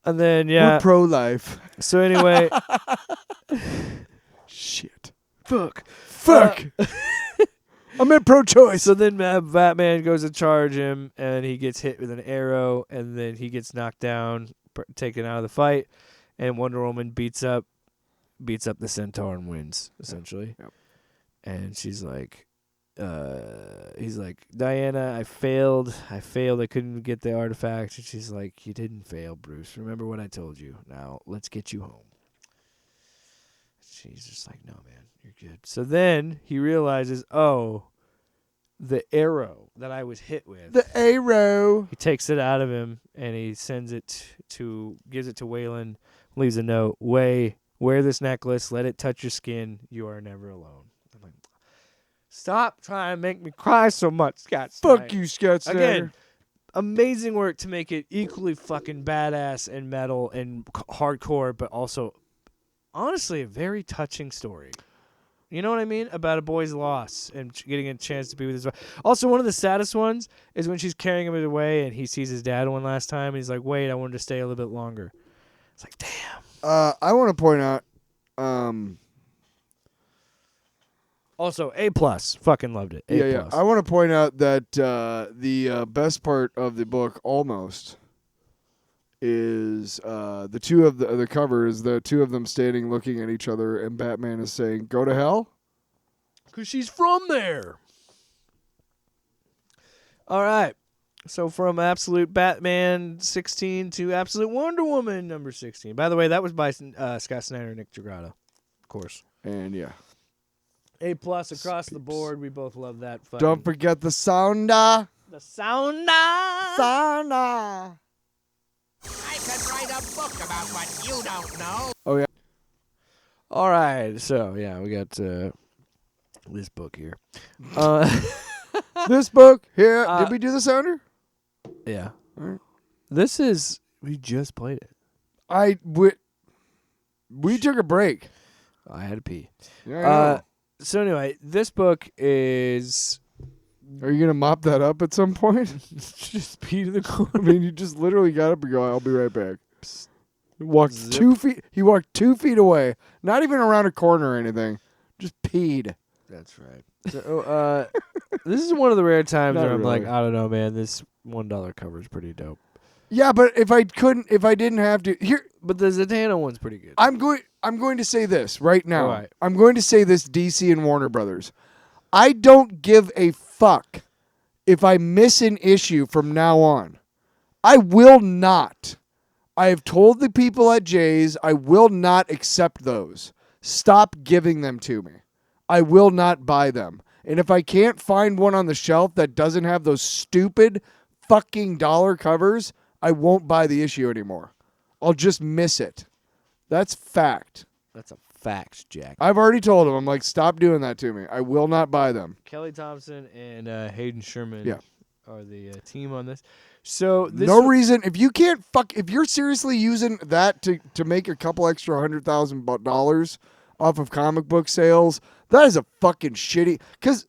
C: And then, yeah.
B: We're pro-life.
C: So anyway.
B: Shit.
C: Fuck.
B: I'm in pro-choice.
C: So then Batman goes to charge him, and he gets hit with an arrow, and then he gets knocked down, taken out of the fight, and Wonder Woman beats up the Centaur and wins, essentially.
B: Yep.
C: And she's like, he's like, "Diana, I failed. I couldn't get the artifact." And she's like, "You didn't fail, Bruce. Remember what I told you. Now, let's get you home." She's just like, "No, man, you're good." So then he realizes, oh, the arrow that I was hit with.
B: The arrow.
C: He takes it out of him and he sends it gives it to Waylon, leaves a note. Wear this necklace, let it touch your skin. You are never alone. I'm like, stop trying to make me cry so much, Scott Snyder.
B: Fuck you, Scott Snyder.
C: Again, amazing work to make it equally fucking badass and metal and hardcore, but also, honestly, a very touching story. You know what I mean? About a boy's loss and getting a chance to be with his wife. Also, one of the saddest ones is when she's carrying him away and he sees his dad one last time and he's like, wait, I wanted to stay a little bit longer. It's like, damn.
B: I want to point out,
C: Also, A+. Fucking loved it. A+.
B: yeah. I want to point out that the best part of the book almost is the two of the cover is the two of them standing looking at each other, and Batman is saying, "Go to hell,"
C: because she's from there. All right. So from Absolute Batman 16 to Absolute Wonder Woman number 16. By the way, that was by Scott Snyder and Nick Dragotta, of course.
B: and yeah.
C: A+ across the board. We both love that.
B: Don't forget the sounder.
C: The sounder.
B: Sounder.
E: I could write a book about what you don't know.
B: Oh yeah.
C: All right. So yeah, we got this book here.
B: This book here. Did we do the sounder?
C: Yeah.
B: All right.
C: This is. We just played it.
B: We took a break.
C: I had to pee.
B: Yeah, I know.
C: So anyway, this book is
B: Are you gonna mop that up at some point?
C: just pee to the corner.
B: I mean, you just literally got up and go, "I'll be right back." He walked
C: Zip.
B: 2 feet. He walked 2 feet away, not even around a corner or anything. Just peed.
C: That's right. So, this is one of the rare times
B: Not
C: where I'm
B: really.
C: like, I don't know, man. This $1 cover is pretty dope.
B: Yeah, but if I didn't have to, here
C: But the Zatanna one's pretty good.
B: I'm going to say this right now.
C: All right.
B: I'm going to say this, DC and Warner Brothers. I don't give a fuck if I miss an issue from now on. I will not. I have told the people at Jay's I will not accept those. Stop giving them to me. I will not buy them. And if I can't find one on the shelf that doesn't have those stupid fucking dollar covers, I won't buy the issue anymore. I'll just miss it. That's fact.
C: That's a fact, Jack.
B: I've already told him. I'm like, stop doing that to me. I will not buy them.
C: Kelly Thompson and Hayden Sherman
B: Yeah.
C: are the team on this. So this
B: No reason. If you can't if you're seriously using that to make a couple extra $100,000 off of comic book sales, that is a fucking shitty. Because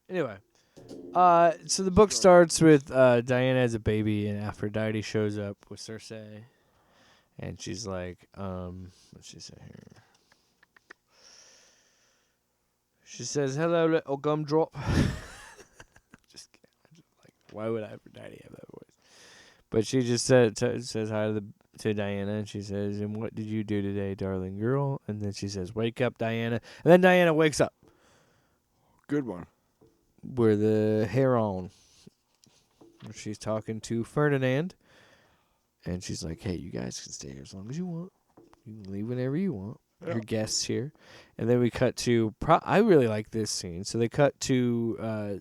C: Anyway, so the book starts with Diana as a baby, and Aphrodite shows up with Cersei, and she's like, what's she say here? She says, "Hello, little gumdrop." Just kidding. Like, why would Aphrodite have that voice? But she just says hi to Diana, and she says, "And what did you do today, darling girl?" And then she says, "Wake up, Diana." And then Diana wakes up.
B: good one.
C: With the hair on. She's talking to Ferdinand, and she's like, "Hey, you guys can stay here as long as you want. You can leave whenever you want. Your guests here." And then we cut to. I really like this scene. So they cut to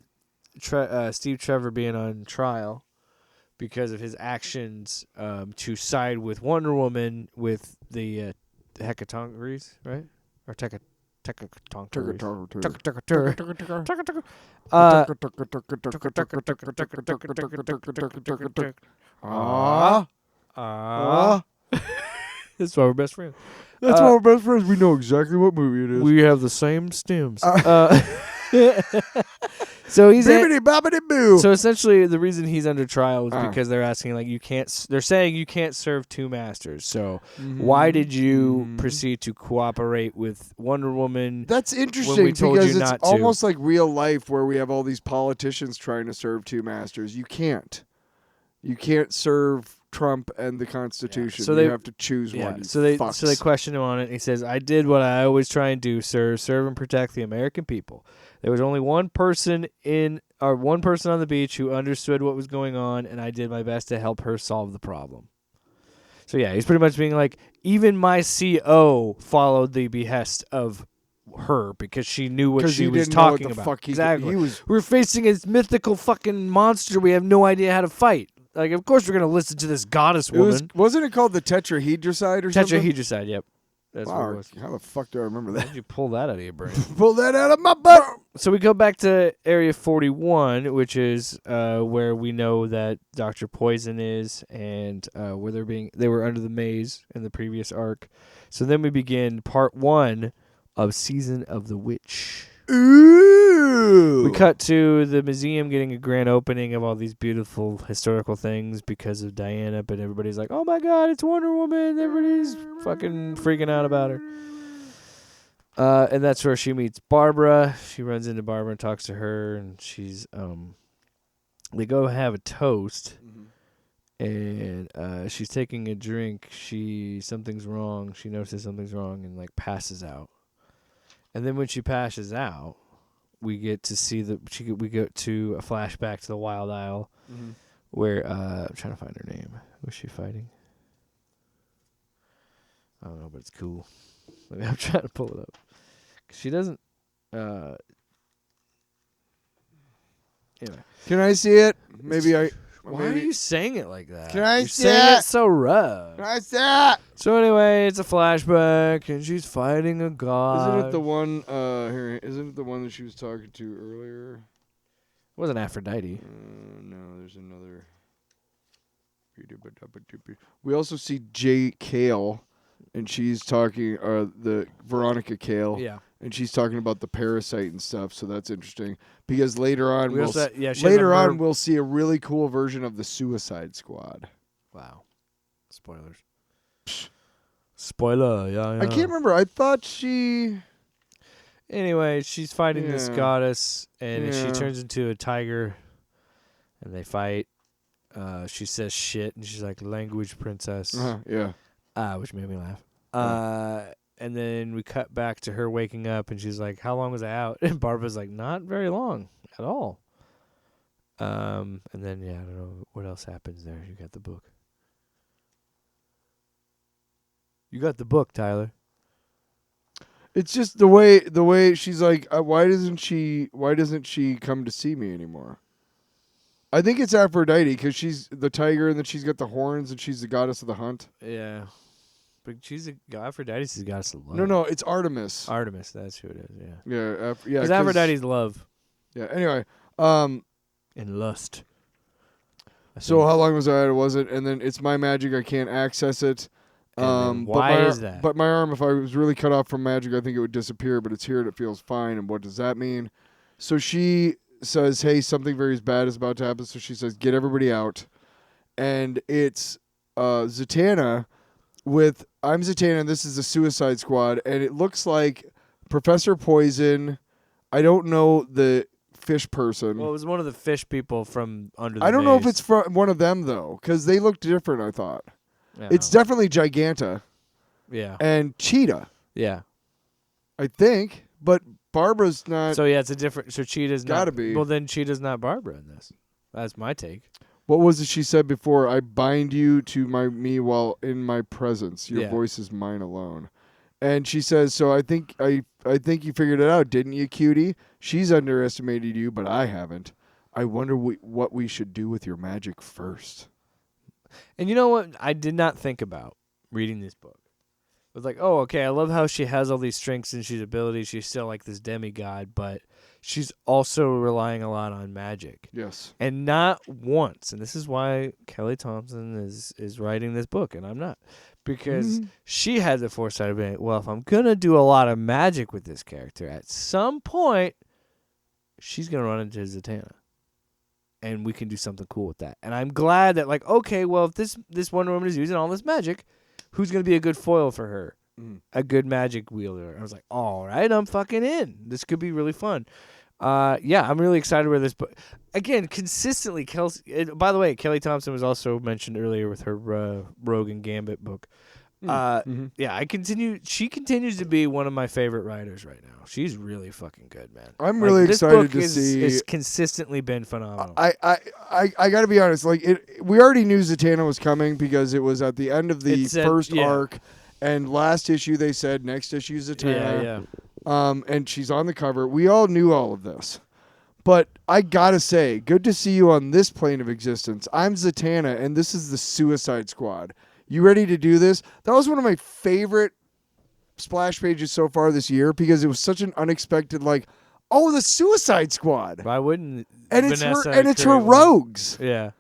C: Steve Trevor being on trial because of his actions to side with Wonder Woman with the Hecatoncheires, right? Or Tecatoncheires. That's why we're best friends.
B: That's why we're best friends. We know exactly what movie it is.
C: We have the same stems. So he's
B: Bibbidi bobbidi boo.
C: so essentially the reason he's under trial is because they're asking like they're saying you can't serve two masters. So why did you proceed to cooperate with Wonder Woman?
B: That's interesting
C: we told
B: because
C: you
B: it's
C: not to.
B: almost like real life where we have all these politicians trying to serve two masters. You can't. You can't serve Trump and the Constitution.
C: So
B: you
C: they-
B: have to choose one. You
C: So they
B: fucks.
C: question him on it. And he says, "I did what I always try and do, sir: serve and protect the American people. There was only one person on the beach who understood what was going on, and I did my best to help her solve the problem." So yeah, he's pretty much being like, even my CO followed the behest of her because she knew what
B: 'Cause
C: she
B: he
C: was
B: didn't know what
C: talking
B: the
C: about.
B: fuck he
C: exactly.
B: was.
C: We're facing this mythical fucking monster. We have no idea how to fight. Like, of course, we're gonna listen to this goddess woman.
B: Wasn't it called the tetrahedrocide or something?
C: Tetrahedrocide. Yep. That's what it
B: Wow,
C: was.
B: how the fuck do I remember
C: How
B: that?
C: did you pull that out of your brain?
B: Pull that out of my butt.
C: So we go back to Area 41, which is where we know that Dr. Poison is, and where they were under the maze in the previous arc. So then we begin part 1 of Season of the Witch.
B: Ooh.
C: We cut to the museum getting a grand opening of all these beautiful historical things because of Diana, but everybody's like, "Oh my God, it's Wonder Woman!" Everybody's fucking freaking out about her. And that's where she meets Barbara. She runs into Barbara and talks to her, and she's they go have a toast, and she's taking a drink. Something's wrong. She notices something's wrong and like passes out. And then when she passes out, we get to see we go to a flashback to the Wild Isle, where I'm trying to find her name. Who's she fighting? I don't know, but it's cool. I'm trying to pull it up. She doesn't. Anyway.
B: Can I see it? Maybe I.
C: Why are you saying it like that?
B: Can I
C: You're
B: see
C: saying
B: it?
C: it so rough.
B: Can I see it?
C: So anyway, it's a flashback, and she's fighting a god.
B: Isn't it the one? Here, isn't it the one that she was talking to earlier?
C: It wasn't Aphrodite.
B: No, there's another. We also see Jay Cale, and she's talking. The Veronica Cale.
C: Yeah.
B: And she's talking about the parasite and stuff, so that's interesting. Because later on,
C: We also she has
B: later
C: a
B: on we'll see a really cool version of the Suicide Squad.
C: Wow. Spoilers. Spoiler, yeah.
B: I can't remember. I thought she.
C: Anyway, she's fighting this
B: Yeah.
C: goddess, and she
B: Yeah.
C: turns into a tiger, and they fight. She says shit, and she's like, "Language princess,"
B: Yeah.
C: which made me laugh. And then we cut back to her waking up, and she's like, "How long was I out?" And Barbara's like, "Not very long at all." And then I don't know what else happens there. You got the book. You got the book, Tyler.
B: It's just the way she's like, why doesn't she come to see me anymore? I think it's Aphrodite because she's the tiger and then she's got the horns and she's the goddess of the hunt.
C: Yeah. But she's Aphrodite's the goddess of love.
B: No, it's Artemis.
C: Artemis, that's who it is, yeah.
B: Yeah,
C: Because Aphrodite's love.
B: Yeah. Anyway,
C: And lust.
B: so how long was I? Was it? And then it's my magic. I can't access it.
C: And then
B: but
C: why
B: my-
C: is that?
B: But my arm, if I was really cut off from magic, I think it would disappear. But it's here and it feels fine. And what does that mean? So she says, "Hey, something very bad is about to happen." So she says, "Get everybody out." And it's Zatanna with I'm Zatanna, and this is the Suicide Squad, and it looks like Professor Poison. I don't know the fish person.
C: Well, it was one of the fish people from under the
B: I don't know if
C: maze.
B: it's from one of them though, because they look different. I thought
C: Yeah.
B: it's definitely Giganta
C: Yeah.
B: and Cheetah.
C: Yeah.
B: I think, but Barbara's not.
C: So, yeah, it's a different... So, Cheetah's
B: Gotta
C: not...
B: be.
C: Well, then Cheetah's not Barbara in this. That's my take.
B: What was it she said before? I bind you to me while in my presence. Your
C: Yeah.
B: voice is mine alone. And she says, so I think you figured it out, didn't you, cutie? She's underestimated you, but I haven't. I wonder what we should do with your magic first.
C: And you know what I did not think about reading this book? It was like, oh, okay, I love how she has all these strengths and she's abilities. She's still like this demigod, but she's also relying a lot on magic.
B: Yes.
C: And not once, and this is why Kelly Thompson is writing this book, and I'm not. Because she had the foresight of being, well, if I'm going to do a lot of magic with this character, at some point, she's going to run into Zatanna. And we can do something cool with that. And I'm glad that, like, okay, well, if this Wonder Woman is using all this magic, who's going to be a good foil for her? A good magic wielder. I was like, all right, I'm fucking in. This could be really fun. Yeah, I'm really excited with this book. Again, consistently, by the way, Kelly Thompson was also mentioned earlier with her Rogue and Gambit book. Yeah, she continues to be one of my favorite writers right now. She's really fucking good, man.
B: I'm really excited to
C: see.
B: see.
C: It's consistently been phenomenal.
B: I got to be honest. Like we already knew Zatanna was coming because it was at the end of the first arc, and last issue they said next issue Zatanna.
C: Yeah.
B: and she's on the cover. We all knew all of this. But I gotta say, good to see you on this plane of existence. I'm Zatanna, and this is the Suicide Squad. You ready to do this? That was one of my favorite splash pages so far this year because it was such an unexpected, like, oh, the Suicide Squad.
C: Why wouldn't
B: And
C: Vanessa
B: it's her
C: create one?
B: rogues.
C: Yeah.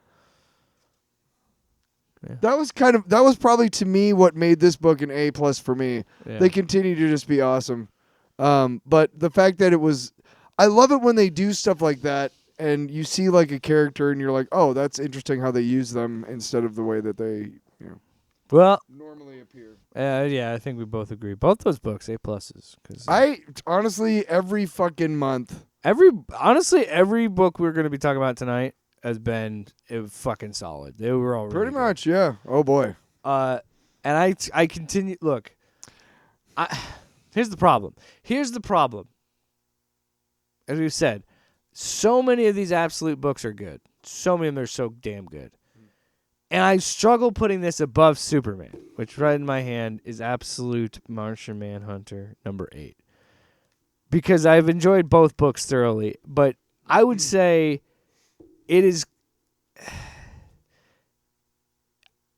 B: That was probably to me what made this book an A+ for me.
C: Yeah.
B: They continue to just be awesome. But the fact that I love it when they do stuff like that and you see like a character and you're like, oh, that's interesting how they use them instead of the way that they
C: Well,
B: normally appear.
C: yeah, I think we both agree. Both those books, A+. Cause
B: I honestly every fucking month.
C: every book we're going to be talking about tonight has been fucking solid. They were all really
B: Pretty
C: good.
B: much, yeah. Oh boy.
C: And I continue. Look, here's the problem. As we said, so many of these absolute books are good. So many of them are so damn good. And I struggle putting this above Superman, which right in my hand is absolute Martian Manhunter number 8. Because I've enjoyed both books thoroughly, but I would say it is...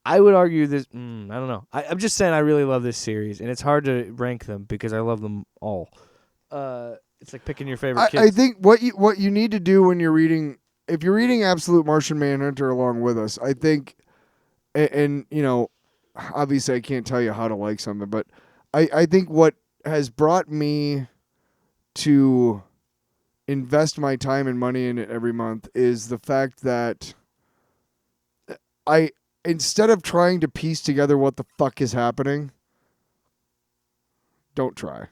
C: I would argue this... I don't know. I'm just saying I really love this series, and it's hard to rank them because I love them all. It's like picking your favorite kids.
B: I think what you need to do when you're reading... If you're reading Absolute Martian Manhunter along with us, I think... And obviously I can't tell you how to like something, but I think what has brought me to invest my time and money in it every month is the fact that instead of trying to piece together what the fuck is happening, don't try.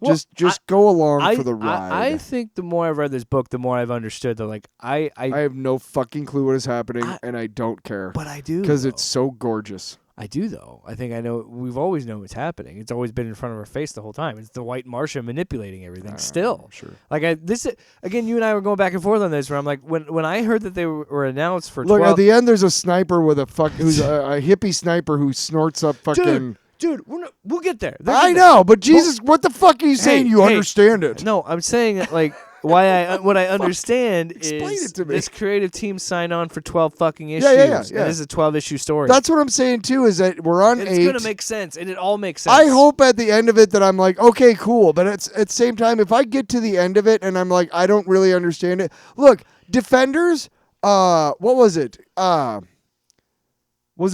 C: Well,
B: just go along for the ride.
C: I think the more I've read this book, the more I've understood that, like, I
B: have no fucking clue what is happening, and I don't care.
C: But I do.
B: Because it's so gorgeous.
C: I do, though. I think I know. We've always known what's happening. It's always been in front of our face the whole time. It's the white Martian manipulating everything still.
B: Sure.
C: Like, again, you and I were going back and forth on this, where I'm like, when I heard that they were announced for
B: Look,
C: 12...
B: at the end, there's a sniper with who's a hippie sniper who snorts up fucking...
C: Dude, we'll get there.
B: I know, but Jesus, what the fuck are you saying? You understand it.
C: No, I'm saying that, like, what I understand
B: Explain
C: is
B: it to me.
C: this creative team signed on for 12 fucking issues.
B: Yeah.
C: And this is a 12-issue story.
B: That's what I'm saying, too, is that we're on 8.
C: It's going to make sense, and it all makes sense.
B: I hope at the end of it that I'm like, okay, cool. But at the same time, if I get to the end of it and I'm like, I don't really understand it. Look, Defenders, what was it? Was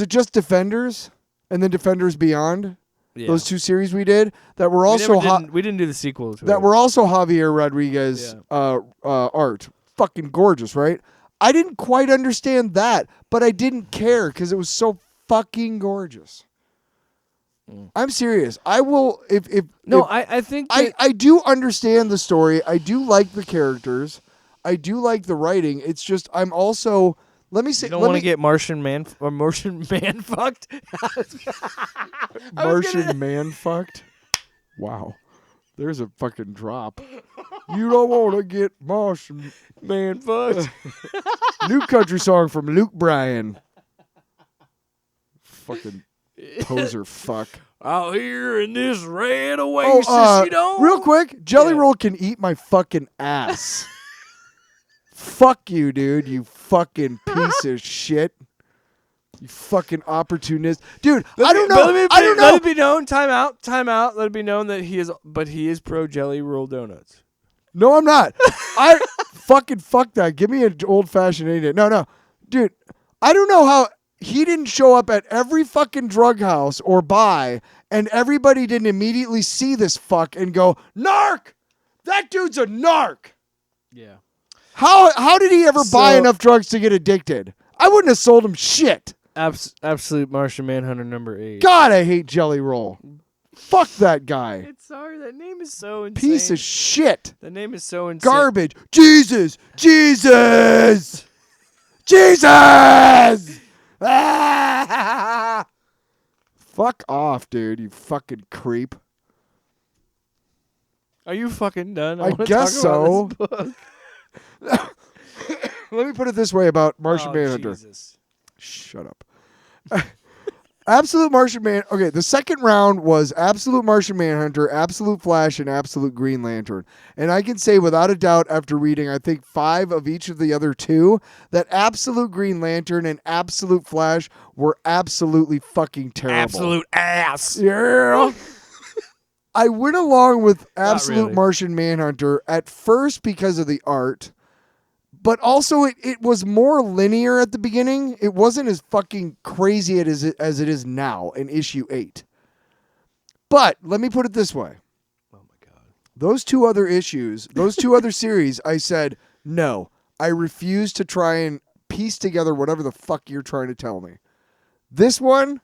B: it just Defenders? And then Defenders Beyond, those 2 series we did that were also
C: we didn't do the sequel to
B: that
C: it.
B: were also Javier Rodriguez art, fucking gorgeous, right? I didn't quite understand that, but I didn't care because it was so fucking gorgeous. I'm serious. I will
C: I think that
B: I do understand the story. I do like the characters. I do like the writing. It's just I'm also. Let me say.
C: you don't want to get Martian man fucked.
B: Martian man fucked. Wow, there's a fucking drop. You don't want to get Martian
C: Man fucked.
B: New country song from Luke Bryan. Fucking poser fuck.
C: Out here in this red oasis, you know.
B: Real quick, Jelly Roll can eat my fucking ass. Fuck you, dude. You fucking piece of shit. You fucking opportunist, dude. I don't know.
C: Let it be known. Time out. Let it be known that he is pro Jelly Roll donuts.
B: No, I'm not. I fucking fuck that. Give me an old fashioned idiot. No, dude. I don't know how he didn't show up at every fucking drug house or buy, and everybody didn't immediately see this fuck and go, narc. That dude's a narc.
C: Yeah.
B: How did he ever buy enough drugs to get addicted? I wouldn't have sold him shit.
C: Absolute Martian Manhunter number 8.
B: God, I hate Jelly Roll. Fuck that guy.
C: It's sorry, that name is so insane.
B: Piece of shit.
C: The name is so insane.
B: Garbage. Jesus. Ah! Fuck off, dude. You fucking creep.
C: Are you fucking done?
B: I
C: wanna
B: guess
C: talk about this book.
B: Let me put it this way about Martian Manhunter.
C: Jesus.
B: Shut up. Absolute Martian Man. Okay, the second round was Absolute Martian Manhunter, Absolute Flash, and Absolute Green Lantern. And I can say without a doubt, after reading, I think 5 of each of the other 2, that Absolute Green Lantern and Absolute Flash were absolutely fucking terrible.
C: Absolute ass.
B: Yeah. I went along with Absolute
C: really.
B: Martian Manhunter at first because of the art. But also, it was more linear at the beginning. It wasn't as fucking crazy as it is now in issue 8. But let me put it this way.
C: Oh, my God.
B: Those 2 other issues, those 2 other series, I said, no, I refuse to try and piece together whatever the fuck you're trying to tell me. This one,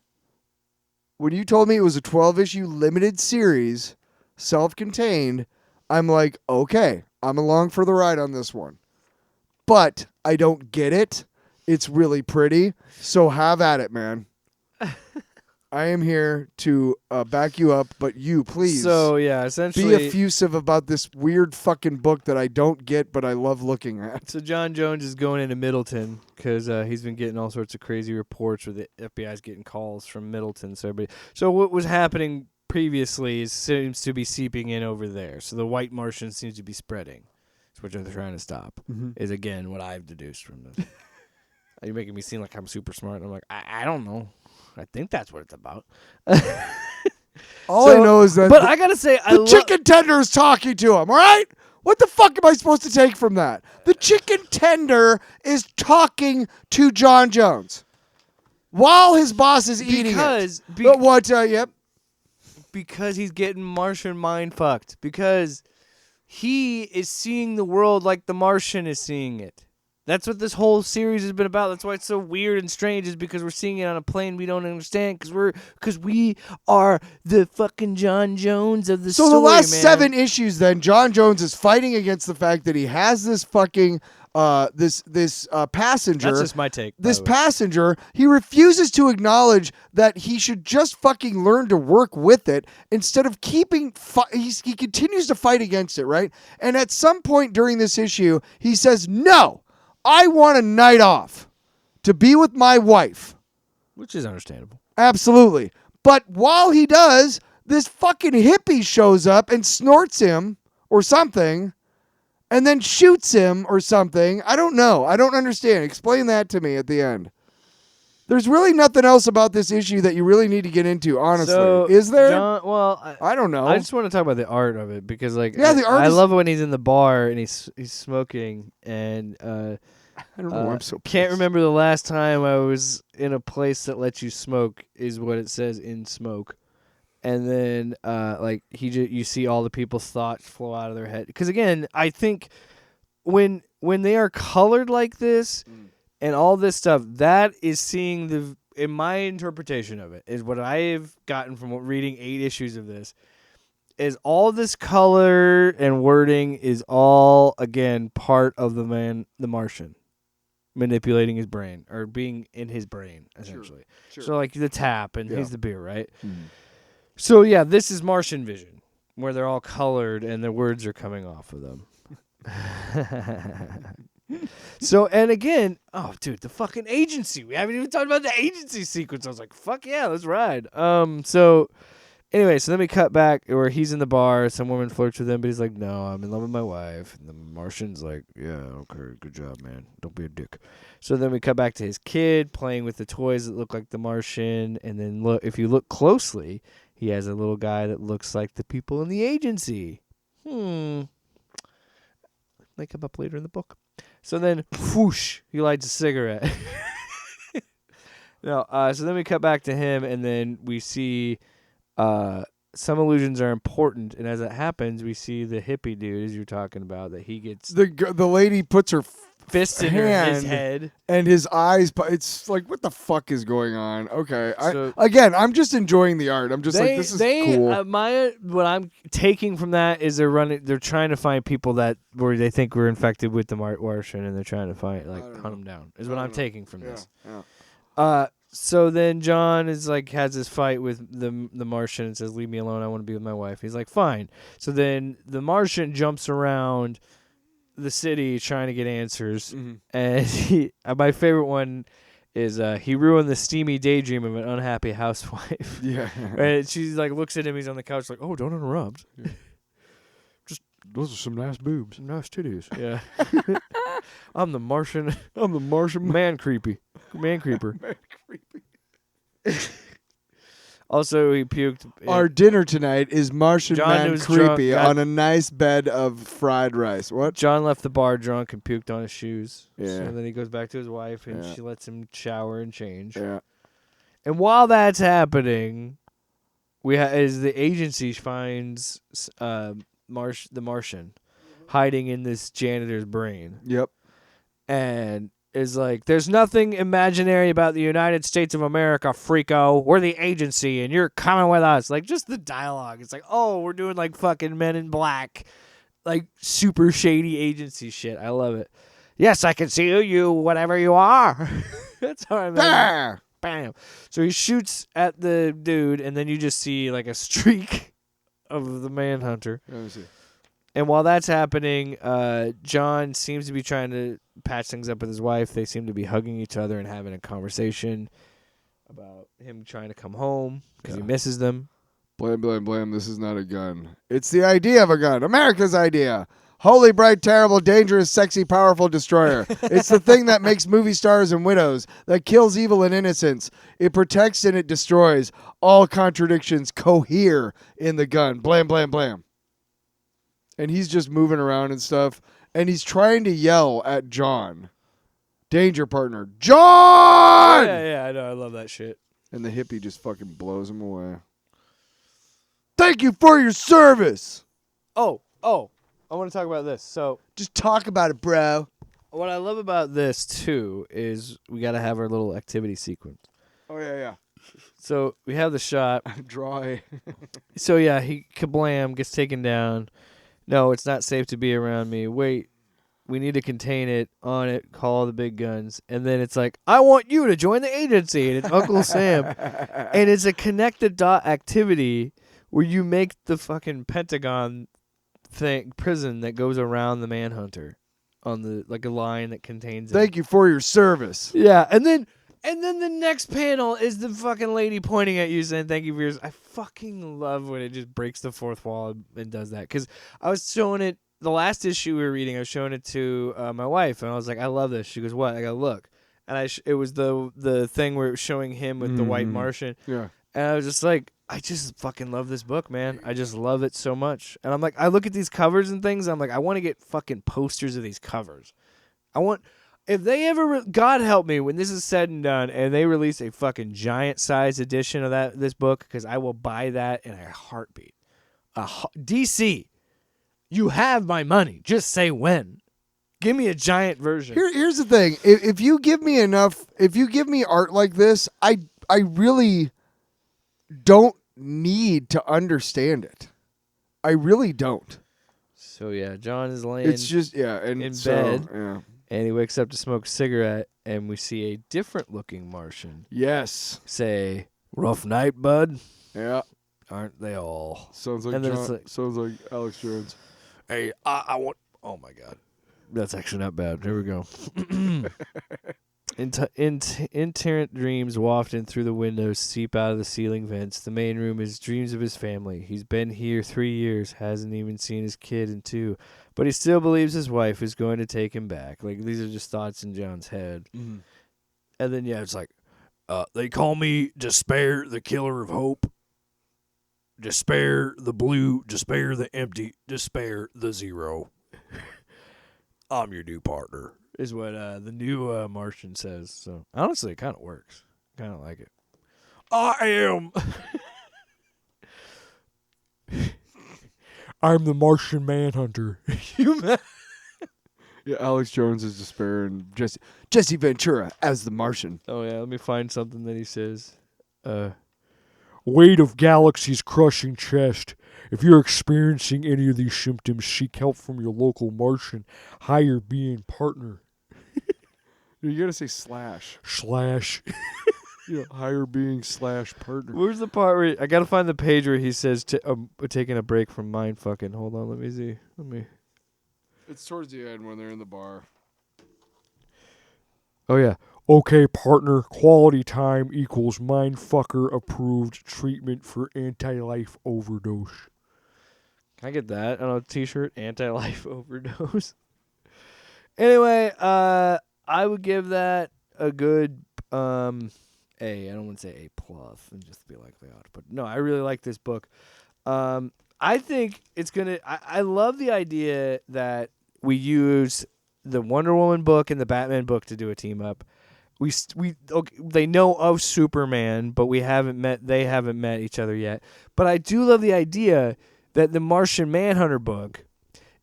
B: when you told me it was a 12-issue limited series, self-contained, I'm like, okay, I'm along for the ride on this one. But I don't get it. It's really pretty. So have at it, man. I am here to back you up, but you, please.
C: So, yeah, essentially.
B: Be effusive about this weird fucking book that I don't get, but I love looking at.
C: So John Jones is going into Middleton because he's been getting all sorts of crazy reports where the FBI's getting calls from Middleton. So what was happening previously seems to be seeping in over there. So the white Martian seems to be spreading. Which they're trying to stop, is again what I've deduced from this. You're making me seem like I'm super smart. I'm like, I don't know. I think that's what it's about.
B: All I know is that
C: but I gotta say,
B: the chicken tender is talking to him, all right? What the fuck am I supposed to take from that? The chicken tender is talking to John Jones while his boss is eating it. Yep.
C: Because he's getting Martian mind fucked. Because he is seeing the world like the Martian is seeing it. That's what this whole series has been about. That's why it's so weird and strange, is because we're seeing it on a plane we don't understand, because we are the fucking John Jones of the story,
B: So the last
C: man.
B: 7 issues, then, John Jones is fighting against the fact that he has this fucking this passenger.
C: That's just my take.
B: This passenger, he refuses to acknowledge that he should just fucking learn to work with it instead of keeping. He continues to fight against it, right? And at some point during this issue, he says, "No, I want a night off to be with my wife,"
C: which is understandable.
B: Absolutely. But while he does, this fucking hippie shows up and snorts him or something. And then shoots him or something. I don't know. I don't understand. Explain that to me at the end. There's really nothing else about this issue that you really need to get into, honestly.
C: So,
B: is there?
C: I
B: don't know.
C: I just want to talk about the art of it because, like,
B: the art
C: I
B: is...
C: love when he's in the bar and he's smoking and
B: I don't know. I'm so
C: can't remember the last time I was in a place that lets you smoke is what it says in Smoke. And then, you see all the people's thoughts flow out of their head. Because again, I think when they are colored like this and all this stuff, that is seeing in my interpretation of it, is what I've gotten from reading 8 issues of this, is all this color and wording is all, again, part of the Martian manipulating his brain or being in his brain, essentially. Sure. So like the tap and here's the beer, right? Mm-hmm. So, yeah, this is Martian vision, where they're all colored and the words are coming off of them. So, and again, oh, dude, the fucking agency. We haven't even talked about the agency sequence. I was like, fuck yeah, let's ride. So, anyway, so then we cut back where he's in the bar. Some woman flirts with him, but he's like, no, I'm in love with my wife. And the Martian's like, yeah, okay, good job, man. Don't be a dick. So then we cut back to his kid playing with the toys that look like the Martian. And then look, if you look closely, he has a little guy that looks like the people in the agency. They come up later in the book. So then, whoosh, he lights a cigarette. So then we cut back to him, and then we see some illusions are important. And as it happens, we see the hippie dude, as you're talking about, that he gets...
B: The lady puts her
C: fist in his head.
B: And his eyes... It's like, what the fuck is going on? Okay. I'm just enjoying the art. I'm just this is cool.
C: What I'm taking from that is they're trying to find people where they think we're infected with the Martian, and they're trying to hunt them down, is what I'm taking from this. Yeah. So then John is has this fight with the Martian and says, leave me alone, I want to be with my wife. He's like, fine. So then the Martian jumps around the city trying to get answers. Mm-hmm. And my favorite one is he ruined the steamy daydream of an unhappy housewife.
B: Yeah.
C: And she like looks at him. He's on the couch like, "Oh, don't interrupt. Just
B: Those are some nice boobs.
C: some nice titties." Yeah. I'm the Martian.
B: I'm the Martian
C: Man creeper. Also, he puked.
B: Our dinner tonight is Martian
C: John
B: Man
C: was
B: creepy
C: drunk,
B: on a nice bed of fried rice. What?
C: John left the bar drunk and puked on his shoes.
B: Yeah.
C: So then he goes back to his wife, and
B: Yeah.
C: she lets him shower and change.
B: Yeah.
C: And while that's happening, as the agency finds the Martian hiding in this janitor's brain,
B: Yep.
C: and is like, "There's nothing imaginary about the United States of America, freako. We're the agency, and you're coming with us." Like, just the dialogue. It's like, oh, we're doing like fucking Men in Black, like super shady agency shit. I love it. "Yes, I can see you, whatever you are." That's how I meant.
B: Ah!
C: Bam. So he shoots at the dude, and then you just see like a streak of the Manhunter.
B: Let me see.
C: And while that's happening, John seems to be trying to patch things up with his wife. They seem to be hugging each other and having a conversation about him trying to come home because he misses them.
B: Blam, blam, blam. This is not a gun. It's the idea of a gun. America's idea. Holy, bright, terrible, dangerous, sexy, powerful destroyer. It's the thing that makes movie stars and widows, that kills evil and innocence. It protects and it destroys. All contradictions cohere in the gun. Blam, blam, blam. And he's just moving around and stuff. And he's trying to yell at John. Danger partner. John!
C: Yeah, I know. I love that shit.
B: And the hippie just fucking blows him away. Thank you for your service.
C: Oh, I want to talk about this. So,
B: Just talk about it, bro.
C: what I love about this, too, is we got to have our little activity sequence.
B: Oh, yeah.
C: So, we have the shot.
B: Dry.
C: So, yeah, he kablam, gets taken down. "No, it's not safe to be around me. Wait, we need to contain it. On it, call the big guns." And then it's like, "I want you to join the agency." And it's Uncle Sam. And it's a connected dot activity where you make the fucking Pentagon prison that goes around the Manhunter on the like a line that contains it.
B: Thank you for your service.
C: Yeah, and then the next panel is the fucking lady pointing at you saying thank you for yours. I fucking love when it just breaks the fourth wall and does that. Because I was showing it, the last issue we were reading, I was showing it to my wife, and I was like, "I love this." She goes, "What?" I go, "Look." And it was the thing where it was showing him with the white Martian.
B: Yeah.
C: And I was just like, I just fucking love this book, man. I just love it so much. And I'm like, I look at these covers and things, and I'm like, I want to get fucking posters of these covers. If they ever, God help me, when this is said and done, and they release a fucking giant size edition of this book, because I will buy that in a heartbeat. DC, you have my money. Just say when. Give me a giant version.
B: Here's the thing. If you give me art like this, I really don't need to understand it. I really don't.
C: So yeah, John is laying
B: It's just and
C: in
B: so,
C: bed.
B: Yeah.
C: And he wakes up to smoke a cigarette, and we see a different-looking Martian
B: Yes.
C: say, "Rough night, bud."
B: Yeah.
C: Aren't they all?
B: Sounds like
C: And then it's like-
B: sounds like Alex Jones.
C: Hey, I want... Oh, my God. That's actually not bad. Here we go. Interrant dreams wafting through the windows seep out of the ceiling vents. The main room is dreams of his family. He's been here 3 years, hasn't even seen his kid in 2. But he still believes his wife is going to take him back. Like, these are just thoughts in John's head.
B: Mm-hmm.
C: And then, yeah, it's like, they call me Despair, the killer of hope. Despair, the blue. Despair, the empty. Despair, the zero. I'm your new partner, is what the new Martian says. So, honestly, it kind of works. Kind of like it. I'm the Martian Manhunter.
B: Yeah, Alex Jones is Despair and Jesse Ventura as the Martian.
C: Oh, yeah, let me find something that he says. Weight of galaxies crushing chest. If you're experiencing any of these symptoms, seek help from your local Martian higher being partner.
B: You gotta say slash. Higher being / partner.
C: Where's the part where I gotta find the page where he says taking a break from mind fucking. Hold on, let me see.
B: It's towards the end when they're in the bar.
C: Oh yeah.
F: Okay, partner, quality time equals mindfucker approved treatment for anti-life overdose.
C: Can I get that on a t-shirt? Anti-life overdose. Anyway, I would give that a good A. I don't want to say A plus and just be like they ought, but no, I really like this book. I think it's gonna. I love the idea that we use the Wonder Woman book and the Batman book to do a team up. They know of Superman, but they haven't met each other yet. But I do love the idea that the Martian Manhunter book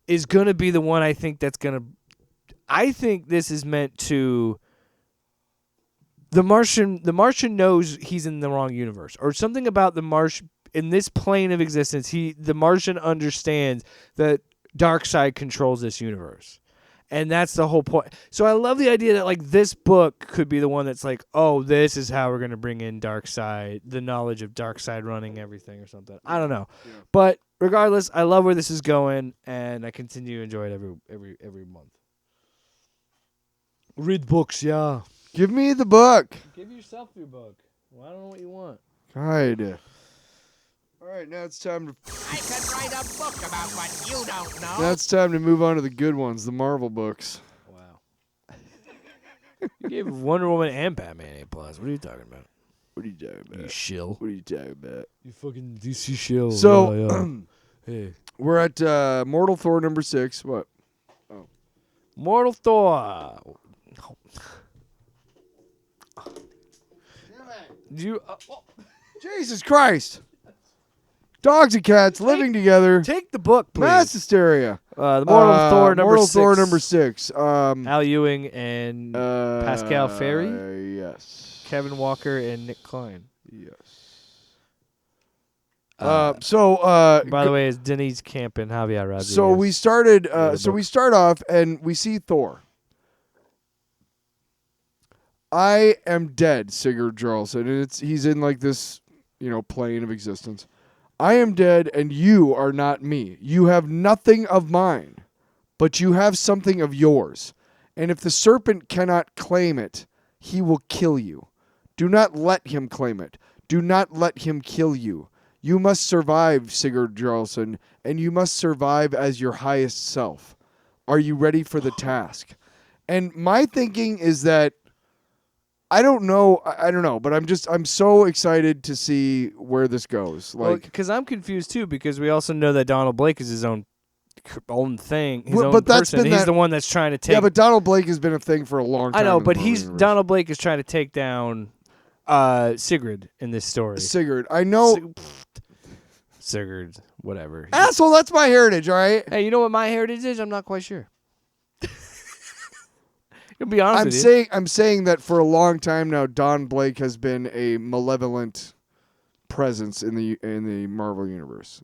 C: is going to be the one I think this is meant to. The Martian knows he's in the wrong universe, or something about the Martian in this plane of existence. The Martian understands that Darkseid controls this universe. And that's the whole point. So I love the idea that like this book could be the one that's like, oh, this is how we're going to bring in Darkseid, the knowledge of Darkseid running everything or something. I don't know. Yeah. But regardless, I love where this is going, and I continue to enjoy it every month. Read books, yeah.
B: Give me the book.
C: Give yourself your book. Well, I don't know what you want.
B: God. All right, now it's time to.
E: I could write a book about what you don't know.
B: Now it's time to move on to the good ones, the Marvel books.
C: Wow. You gave Wonder Woman and Batman A+. What are you talking about?
B: What are you talking about?
C: You shill.
B: What are you talking about?
C: You fucking DC shill.
B: So,
C: hey.
B: We're at Mortal Thor number 6. What? Oh.
C: Mortal Thor.
B: Jesus Christ. Dogs and cats living together.
C: Take the book, please.
B: Mass hysteria.
C: The Mortal Thor number 6.
B: Mortal Thor number 6.
C: Al Ewing and Pasqual Ferry.
B: Yes.
C: Kevin Walker and Nick Klein.
B: Yes.
C: By the way, it's Deniz Camp and Javier Rodriguez.
B: So we started. We start off and we see Thor. I am dead, Sigurd Jarlson, and he's in like this, plane of existence. I am dead, and you are not me. You have nothing of mine, but you have something of yours. And if the serpent cannot claim it, he will kill you. Do not let him claim it. Do not let him kill you. You must survive, Sigurd Jarlson, and you must survive as your highest self. Are you ready for the task? And my thinking is that I don't know, but I'm so excited to see where this goes.
C: Because I'm confused too, because we also know that Donald Blake is his own thing, his own
B: but
C: person. He's the one that's trying to take.
B: Yeah, but Donald Blake has been a thing for a long time.
C: I know, but Donald Blake is trying to take down Sigurd in this story.
B: Sigurd, I know.
C: Sigurd, whatever.
B: Asshole, that's my heritage, all right?
C: Hey, you know what my heritage is? I'm not quite sure. To be honest with you.
B: I'm saying that for a long time now, Don Blake has been a malevolent presence in the Marvel universe.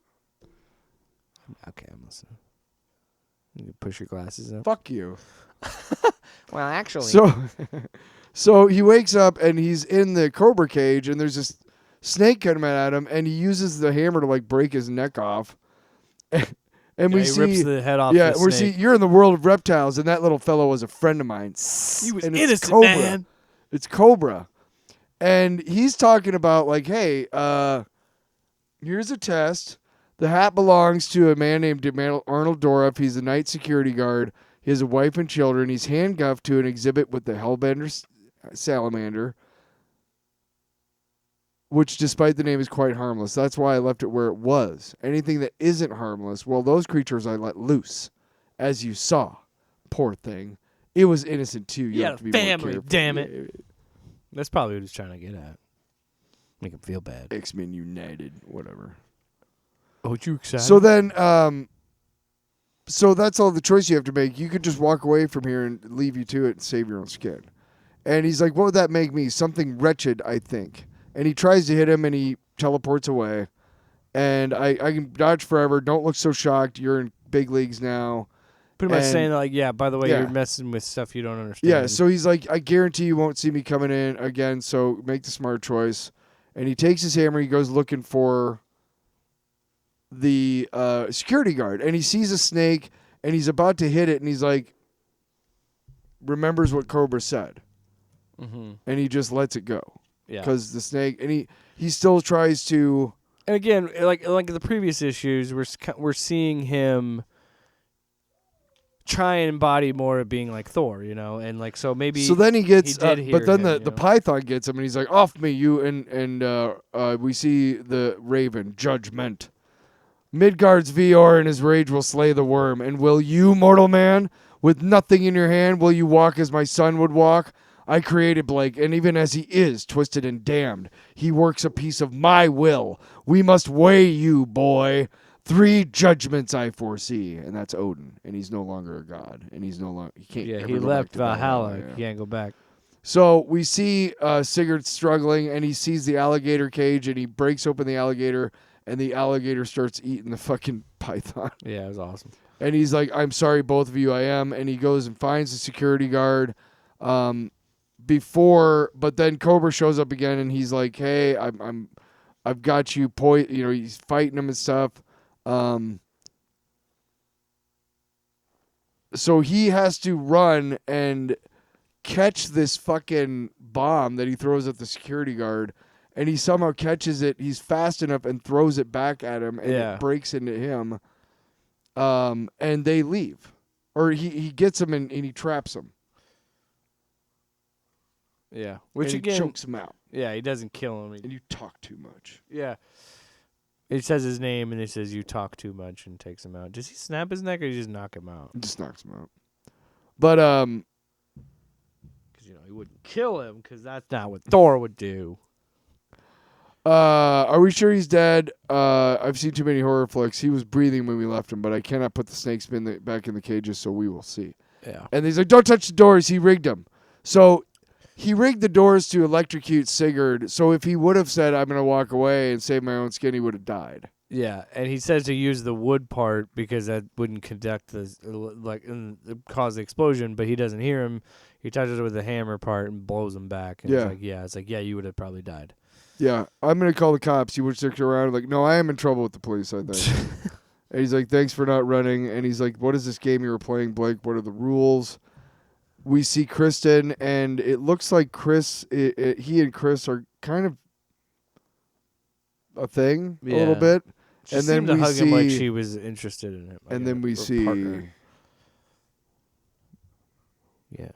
C: Okay, I'm listening. You push your glasses up.
B: Fuck you.
C: Well, actually.
B: So he wakes up and he's in the Cobra cage, and there's this snake coming at him, and he uses the hammer to break his neck off. And we see,
C: rips the head off.
B: Yeah,
C: the snake.
B: You're in the world of reptiles, and that little fellow was a friend of mine.
C: He was
B: and
C: innocent,
B: Cobra.
C: man.
B: It's Cobra, and he's talking about hey, here's a test. The hat belongs to a man named Arnold Dorff. He's a night security guard. He has a wife and children. He's handcuffed to an exhibit with the Hellbender salamander, which, despite the name, is quite harmless. That's why I left it where it was. Anything that isn't harmless, well, those creatures I let loose. As you saw. Poor thing. It was innocent, too. You have to be
C: family,
B: more careful.
C: damn it. That's probably what he's trying to get at. Make him feel bad.
B: X-Men United, whatever.
C: Oh, you excited?
B: So then, so that's all the choice you have to make. You could just walk away from here and leave you to it and save your own skin. And he's like, what would that make me? Something wretched, I think. And he tries to hit him, and he teleports away. And I can dodge forever. Don't look so shocked. You're in big leagues now.
C: Pretty much saying, by the way, you're messing with stuff you don't understand.
B: Yeah, so he's like, I guarantee you won't see me coming in again, so make the smart choice. And he takes his hammer. He goes looking for the security guard. And he sees a snake, and he's about to hit it, and he's like, remembers what Cobra said. and he just lets it go.
C: Yeah.
B: Because the snake, and he still tries to.
C: And again, like the previous issues, we're seeing him try and embody more of being like Thor, and like so maybe.
B: So then he gets,
C: he did
B: but then
C: hear
B: the Python gets him, and he's like, "Off me, you!" And we see the Raven Judgment. Midgard's Vior in his rage will slay the worm, and will you, mortal man, with nothing in your hand, will you walk as my son would walk? I created Blake, and even as he is twisted and damned, he works a piece of my will. We must weigh you, boy. 3 judgments I foresee, and that's Odin, and he's no longer a god, and he can't.
C: Yeah,
B: ever
C: he
B: go
C: left
B: back to
C: Valhalla.
B: Yeah.
C: He can't go back.
B: So we see Sigurd struggling, and he sees the alligator cage, and he breaks open the alligator, and the alligator starts eating the fucking python.
C: Yeah, it was awesome.
B: And he's like, "I'm sorry, both of you, I am." And he goes and finds the security guard. But then Cobra shows up again, and he's like, "Hey, I've got you." He's fighting him and stuff. So he has to run and catch this fucking bomb that he throws at the security guard, and he somehow catches it. He's fast enough and throws it back at him, and it breaks into him. And they leave, or he gets him and he traps him.
C: Yeah, which
B: and
C: again
B: chokes him out.
C: Yeah, he doesn't kill him.
B: And you talk too much.
C: Yeah. He says his name, and he says, "You talk too much," and takes him out. Does he snap his neck, or does he just knock him out?
B: He just knocks him out. But,
C: because, he wouldn't kill him, because that's not what Thor would do.
B: Are we sure he's dead? I've seen too many horror flicks. He was breathing when we left him, but I cannot put the snakes back in the cages, so we will see.
C: Yeah.
B: And he's like, "Don't touch the doors." He rigged them. So he rigged the doors to electrocute Sigurd. So if he would have said, "I'm going to walk away and save my own skin," he would have died.
C: Yeah, and he says to use the wood part because that wouldn't conduct cause the explosion, but he doesn't hear him. He touches it with the hammer part and blows him back. And it's like, you would have probably died.
B: Yeah, I'm going to call the cops. He would stick around like, "No, I am in trouble with the police, I think." And he's like, "Thanks for not running." And he's like, "What is this game you were playing, Blake? What are the rules?" We see Kristen, and it looks like he and Chris are kind of a thing a little bit.
C: She
B: and
C: seemed
B: then
C: to
B: we
C: hug
B: see
C: him like she was interested in him.
B: And then we see
C: partner. Yeah.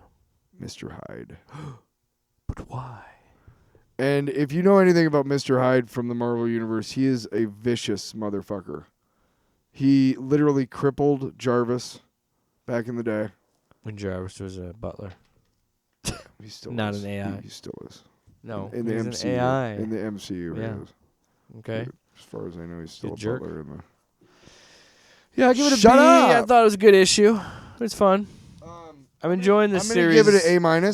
B: Mr. Hyde.
C: But why?
B: And if you know anything about Mr. Hyde from the Marvel Universe, he is a vicious motherfucker. He literally crippled Jarvis back in the day.
C: When Jarvis was a butler.
B: He still
C: Not
B: is.
C: an AI.
B: He still is.
C: No,
B: in the
C: he's
B: MCU.
C: an AI.
B: In the MCU,
C: Yeah.
B: he is.
C: Okay.
B: As far as I know, he's still
C: You
B: a
C: jerk.
B: butler in the.
C: Yeah, I give it a
B: Shut
C: B.
B: up!
C: I thought it was a good issue. It's fun. I'm enjoying this series.
B: I'm going to give it an A-.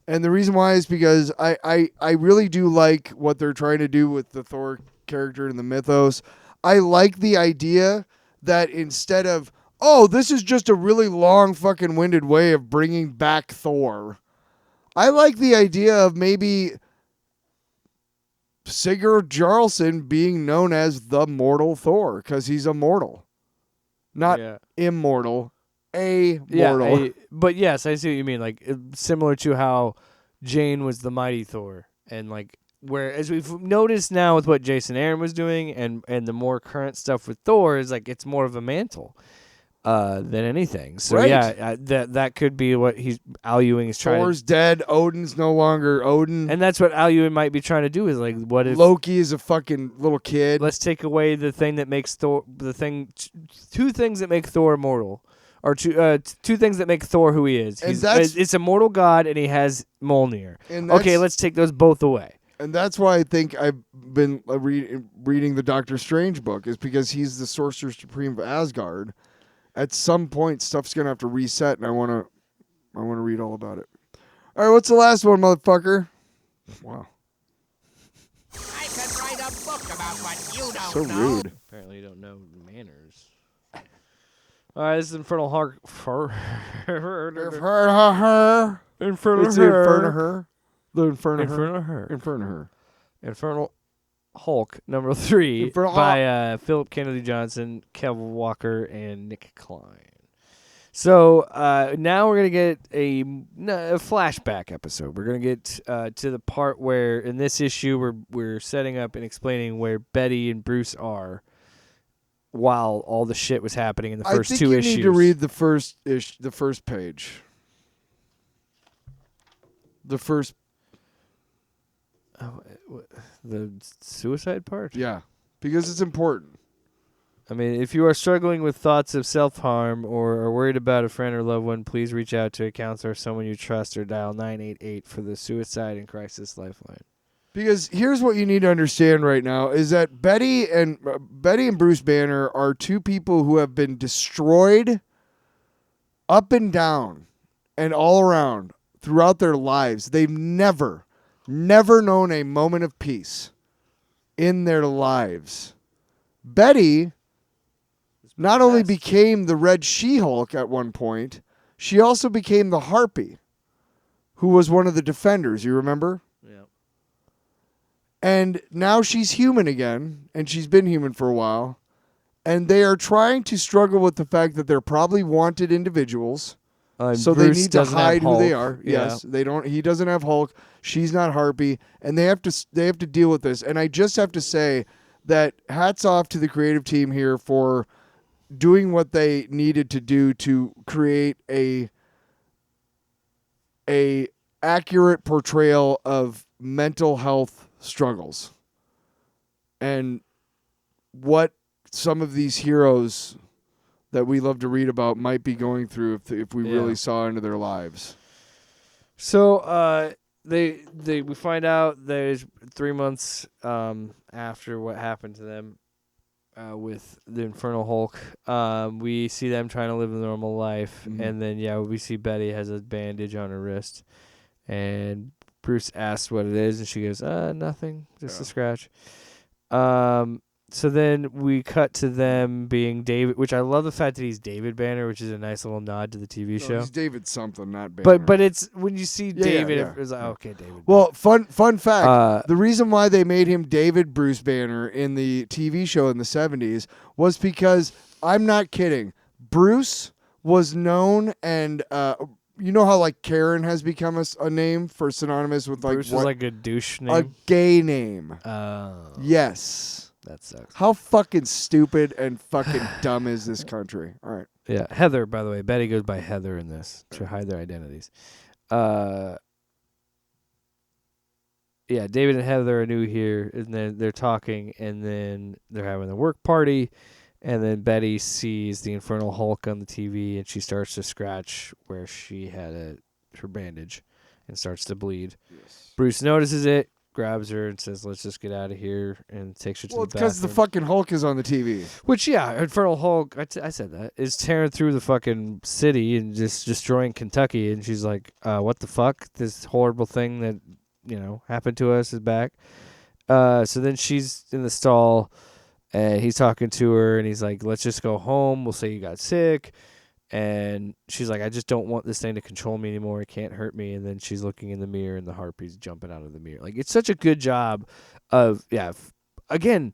B: And the reason why is because I really do like what they're trying to do with the Thor character in the mythos. I like the idea that instead of, this is just a really long fucking winded way of bringing back Thor. I like the idea of maybe Sigurd Jarlson being known as the mortal Thor because he's immortal. Not immortal, mortal.
C: Yeah, but yes, I see what you mean. Like similar to how Jane was the mighty Thor, and like where as we've noticed now with what Jason Aaron was doing, and the more current stuff with Thor is like it's more of a mantle than anything. So that could be what Al Ewing is trying.
B: Thor's dead. Odin's no longer Odin,
C: and that's what Al Ewing might be trying to do. Is like, what if
B: Loki is a fucking little kid?
C: Let's take away the thing that makes Thor two things that make Thor immortal. Or two things that make Thor who he is. It's a mortal god, and he has Mjolnir. Okay, let's take those both away.
B: And that's why I think I've been reading the Doctor Strange book, is because he's the Sorcerer Supreme of Asgard. At some point, stuff's gonna have to reset, and I wanna read all about it. All right, what's the last one, motherfucker? Wow.
E: I could write a book about what you don't
B: So
E: know.
B: rude.
C: Apparently, you don't know manners. All right, this is Infernal Hulk.
B: Infernal.
C: Infernal. Infernal Hulk number 3
B: Infernal
C: by Phillip Kennedy Johnson, Kev Walker, and Nick Klein. So now we're gonna get a flashback episode. We're gonna get to the part where in this issue we're setting up and explaining where Betty and Bruce are while all the shit was happening in the first two issues.
B: I think you need to read the first page. The first.
C: The suicide part?
B: Yeah, because it's important.
C: I mean, if you are struggling with thoughts of self-harm or are worried about a friend or loved one, please reach out to a counselor or someone you trust or dial 988 for the Suicide and Crisis Lifeline.
B: Because here's what you need to understand right now is that Betty and Bruce Banner are two people who have been destroyed up and down and all around throughout their lives. They've never known a moment of peace in their lives. Betty not only became the Red She-Hulk at one point, she also became the Harpy, who was one of the Defenders, you remember?
C: Yeah.
B: And now she's human again, and she's been human for a while, and they are trying to struggle with the fact that they're probably wanted individuals, so
C: Bruce
B: they need to hide who they are.
C: Yeah.
B: Yes, they don't. He doesn't have Hulk. She's not Harpy, and they have to deal with this. And I just have to say that hats off to the creative team here for doing what they needed to do to create a accurate portrayal of mental health struggles and what some of these heroes that we love to read about might be going through if we really saw into their lives.
C: So we find out there's 3 months after what happened to them with the Infernal Hulk. We see them trying to live a normal life, and then we see Betty has a bandage on her wrist, and Bruce asks what it is, and she goes, nothing, just a scratch. So then we cut to them being David, which I love the fact that he's David Banner, which is a nice little nod to the TV show.
B: He's David something, not Banner.
C: But it's when you see David, it's like, okay, David.
B: Well, fun fact: the reason why they made him David Bruce Banner in the TV show in the 70s was because, I'm not kidding, Bruce was known, and you know how like Karen has become a name for synonymous with like
C: Bruce is like a douche name,
B: a gay name. Yes.
C: That sucks.
B: How fucking stupid and fucking dumb is this country? All right.
C: Yeah, Heather, by the way. Betty goes by Heather in this to hide their identities. Yeah, David and Heather are new here, and then they're talking, and then they're having a work party, and then Betty sees the Infernal Hulk on the TV, and she starts to scratch where she had her bandage and starts to bleed. Yes. Bruce notices it, grabs her and says, let's just get out of here, and takes her to the bathroom.
B: Well, it's because the fucking Hulk is on the TV.
C: Which, Infernal Hulk, I said that, is tearing through the fucking city and just destroying Kentucky, and she's like, what the fuck? This horrible thing that, happened to us is back. So then she's in the stall, and he's talking to her, and he's like, let's just go home. We'll say you got sick. And she's like, I just don't want this thing to control me anymore. It can't hurt me. And then she's looking in the mirror, and the Harpy's jumping out of the mirror. Like, it's such a good job of, again,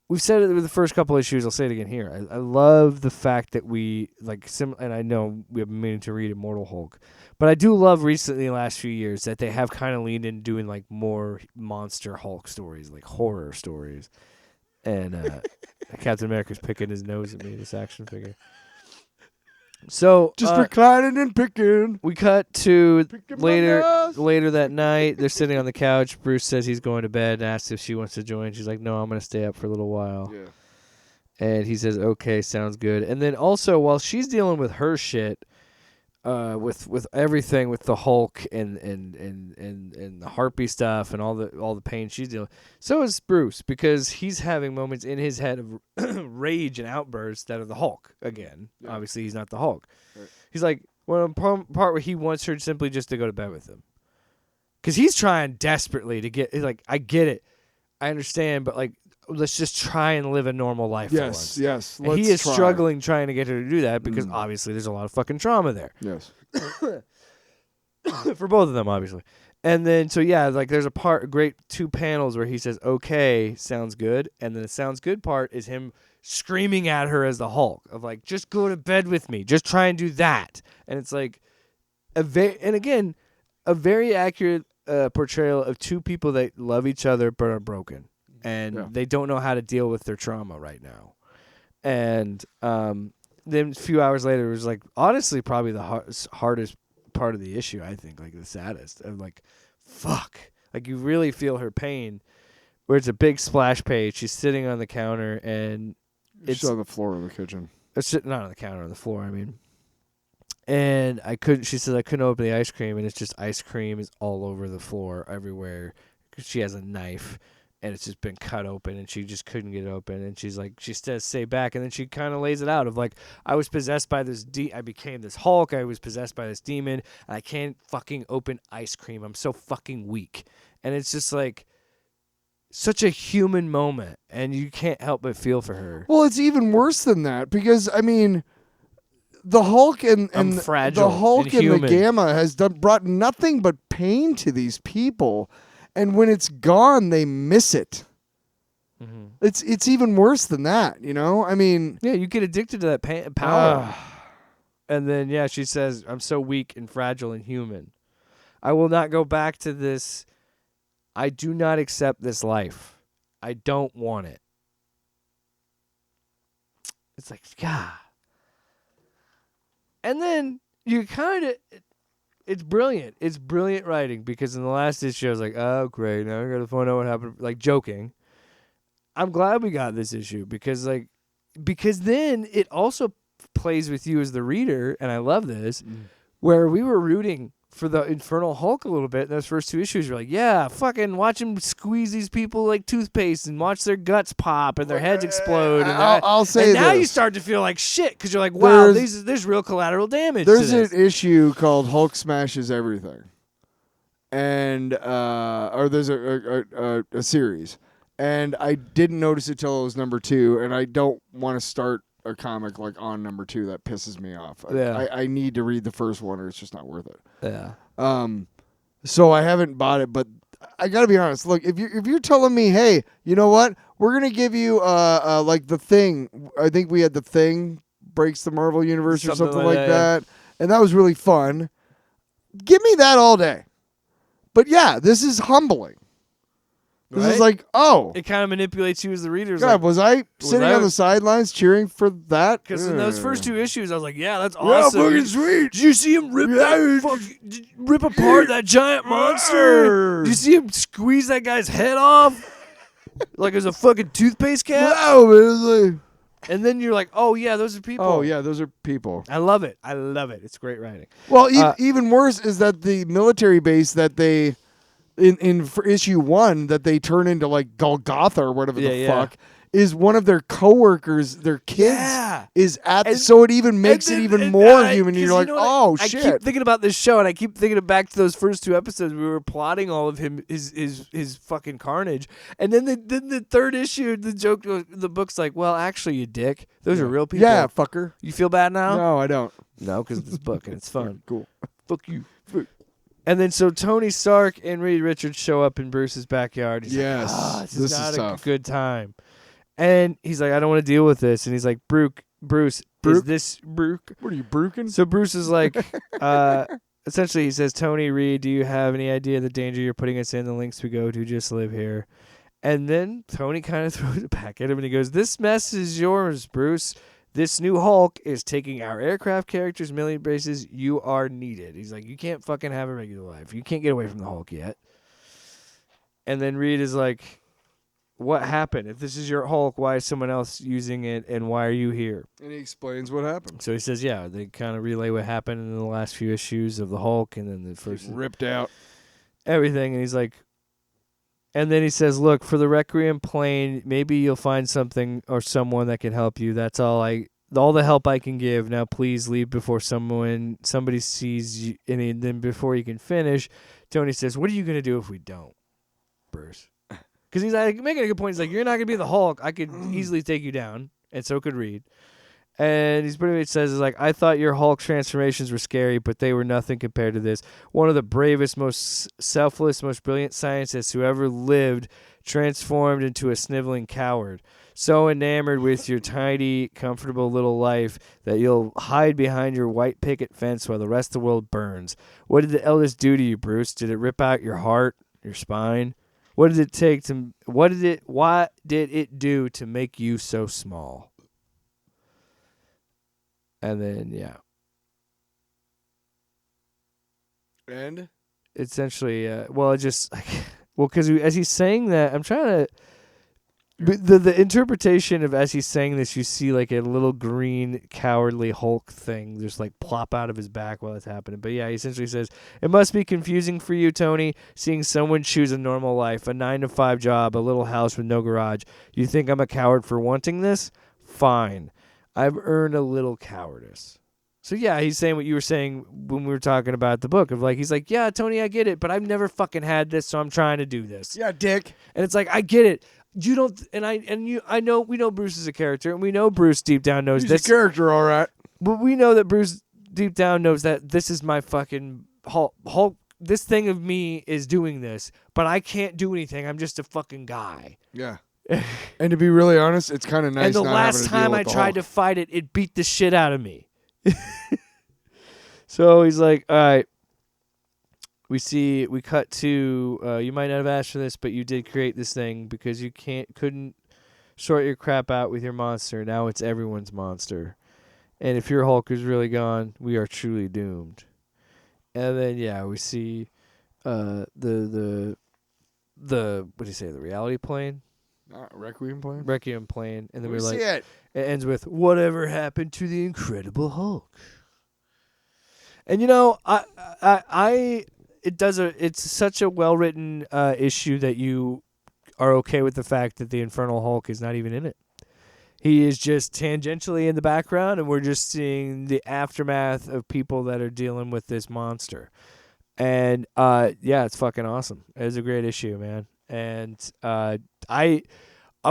C: we've said it with the first couple issues. I'll say it again here. I love the fact that we, and I know we have been meaning to read Immortal Hulk, but I do love recently, the last few years, that they have kind of leaned in doing, like, more monster Hulk stories, like horror stories. And Captain America's picking his nose at me, this action figure. So
B: just reclining and picking.
C: We cut to later that night. They're sitting on the couch. Bruce says he's going to bed and asks if she wants to join. She's like, no, I'm going to stay up for a little while. Yeah. And he says, okay, sounds good. And then also, while she's dealing with her shit, with everything with the Hulk and the Harpy stuff and all the pain she's dealing, so is Bruce, because he's having moments in his head of rage and outbursts that are the Hulk again. Yeah. Obviously, he's not the Hulk. Right. He's like, part where he wants her simply just to go to bed with him, because he's trying desperately to get. He's like, I get it, I understand, but like, let's just try and live a normal life for once.
B: Yes,
C: and he is struggling trying to get her to do that because obviously there's a lot of fucking trauma there.
B: Yes.
C: For both of them, obviously. And then, so yeah, like there's a great 2 panels where he says, okay, sounds good. And then the sounds good part is him screaming at her as the Hulk of like, just go to bed with me. Just try and do that. And it's like, a very accurate portrayal of 2 people that love each other but are broken. And they don't know how to deal with their trauma right now. And then a few hours later, it was like, honestly, probably the hardest part of the issue, I think, like the saddest. I'm like, fuck. Like, you really feel her pain, where it's a big splash page. She's sitting on the counter, and it's
B: on the floor of the kitchen.
C: It's not on the counter, on the floor, I mean. And she says, I couldn't open the ice cream, and it's just ice cream is all over the floor, everywhere. She has a knife, and it's just been cut open, and she just couldn't get it open. And she's like, she says, stay back. And then she kind of lays it out of like, I was possessed by this, I became this Hulk. I was possessed by this demon. And I can't fucking open ice cream. I'm so fucking weak. And it's just like such a human moment. And you can't help but feel for her.
B: Well, it's even worse than that because, I mean, the Hulk and
C: fragile
B: the Hulk and the
C: human.
B: Gamma has brought nothing but pain to these people. And when it's gone, they miss it. Mm-hmm. It's even worse than that, you know? I mean...
C: Yeah, you get addicted to that power. And then, yeah, she says, I'm so weak and fragile and human. I will not go back to this. I do not accept this life. I don't want it. It's like, God. And then you kind of... It's brilliant. It's brilliant writing because in the last issue, I was like, oh, great. Now I got to find out what happened. Like, joking. I'm glad we got this issue because then it also plays with you as the reader, and I love this, where we were rooting for the Infernal Hulk a little bit in those first 2 issues. You're like, yeah, fucking watch him squeeze these people like toothpaste and watch their guts pop and their heads explode. And
B: I'll say
C: now
B: this.
C: You start to feel like shit because you're like, wow, there's real collateral damage.
B: There's
C: to this.
B: an issue called Hulk Smashes Everything, and or there's a series, and I didn't notice it till it was number 2, and I don't want to start a comic like on number 2 that pisses me off.
C: Yeah.
B: I need to read the first one or it's just not worth it.
C: Yeah.
B: So I haven't bought it, but I gotta be honest. Look, if you're telling me, hey, you know what, we're gonna give you like the Thing. I think we had the Thing breaks the Marvel universe or something like that, and that was really fun. Give me that all day. But yeah, this is humbling. This is like, oh.
C: It kind of manipulates you as the reader.
B: God, was I sitting on the sidelines cheering for that?
C: Because in those first 2 issues, I was like, yeah, that's awesome.
B: Yeah, fucking sweet.
C: Did you see him rip apart that giant monster? Did you see him squeeze that guy's head off? Like it was a fucking toothpaste cap?
B: Wow, man.
C: And then you're like, oh, yeah, those are people.
B: Oh, yeah, those are people.
C: I love it. It's great writing.
B: Well, even worse is that the military base that they... In for issue 1 that they turn into like Golgotha or whatever the fuck is one of their coworkers, their kids is at so it even makes it even more human. And you're like, oh shit.
C: I keep thinking about this show and I keep thinking back to those first 2 episodes. We were plotting all of him his fucking carnage. And then the 3rd issue, the book's like, well, actually, you dick. Those are real people.
B: Yeah, fucker.
C: You feel bad now?
B: No, I don't.
C: No, because it's this book and it's fun.
B: Cool.
C: Fuck you. And then so Tony Stark and Reed Richards show up in Bruce's backyard. He's like, this is not a good time. And he's like, I don't want to deal with this. And he's like, Bruce, is this Brooke?
B: What are you, Brooking?
C: So Bruce is like, essentially he says, Tony, Reed, do you have any idea the danger you're putting us in, the lengths we go to just live here? And then Tony kind of throws it back at him and he goes, this mess is yours, Bruce. This new Hulk is taking our aircraft carriers, military bases. You are needed. He's like, you can't fucking have a regular life. You can't get away from the Hulk yet. And then Reed is like, what happened? If this is your Hulk, why is someone else using it, and why are you here?
B: And he explains what happened.
C: So he says, yeah, they kind of relay what happened in the last few issues of the Hulk, and then the first...
B: ripped out.
C: Everything, and he's like... And then he says, look, for the Requiem plane, maybe you'll find something or someone that can help you. That's all the help I can give. Now please leave before somebody sees you. And then before you can finish, Tony says, what are you going to do if we don't, Bruce? Because he's like, making a good point. He's like, you're not going to be the Hulk. I could easily take you down, and so could Reed. And he's pretty much says, is like, I thought your Hulk transformations were scary, but they were nothing compared to this. One of the bravest, most selfless, most brilliant scientists who ever lived transformed into a sniveling coward. So enamored with your tiny, comfortable little life that you'll hide behind your white picket fence while the rest of the world burns. What did the eldest do to you, Bruce? Did it rip out your heart, your spine? What did it do to make you so small? And then, yeah.
B: And?
C: Essentially, because as he's saying that, I'm trying to... The interpretation of as he's saying this, you see like a little green, cowardly Hulk thing just like plop out of his back while it's happening. But yeah, he essentially says, it must be confusing for you, Tony, seeing someone choose a normal life, a 9-to-5 job, a little house with no garage. You think I'm a coward for wanting this? Fine. I've earned a little cowardice. So yeah, he's saying what you were saying when we were talking about the book of like, he's like, yeah, Tony, I get it, but I've never fucking had this, so I'm trying to do this.
B: Yeah, dick.
C: And it's like, I get it. You don't, I know, we know Bruce is a character, and we know Bruce deep down knows
B: He's
C: this.
B: a character, all right.
C: But we know that Bruce deep down knows that this is my fucking Hulk. This thing of me is doing this, but I can't do anything. I'm just a fucking guy.
B: Yeah. And to be really honest, it's kind of nice.
C: And the
B: not
C: last
B: having to deal
C: time I
B: with the
C: tried
B: Hulk.
C: to fight it, it beat the shit out of me. So he's like, all right. We cut to, you might not have asked for this, but you did create this thing because you couldn't sort your crap out with your monster. Now it's everyone's monster. And if your Hulk is really gone, we are truly doomed. And then, yeah, we see the what do you say, the reality plane?
B: Requiem plane?
C: Requiem plane. And then
B: We
C: we're like,
B: see it.
C: it ends with, whatever happened to the Incredible Hulk? And, you know, it's such a well-written issue that you are okay with the fact that the Infernal Hulk is not even in it. He is just tangentially in the background, and we're just seeing the aftermath of people that are dealing with this monster. And, yeah, it's fucking awesome. It's a great issue, man. And I'll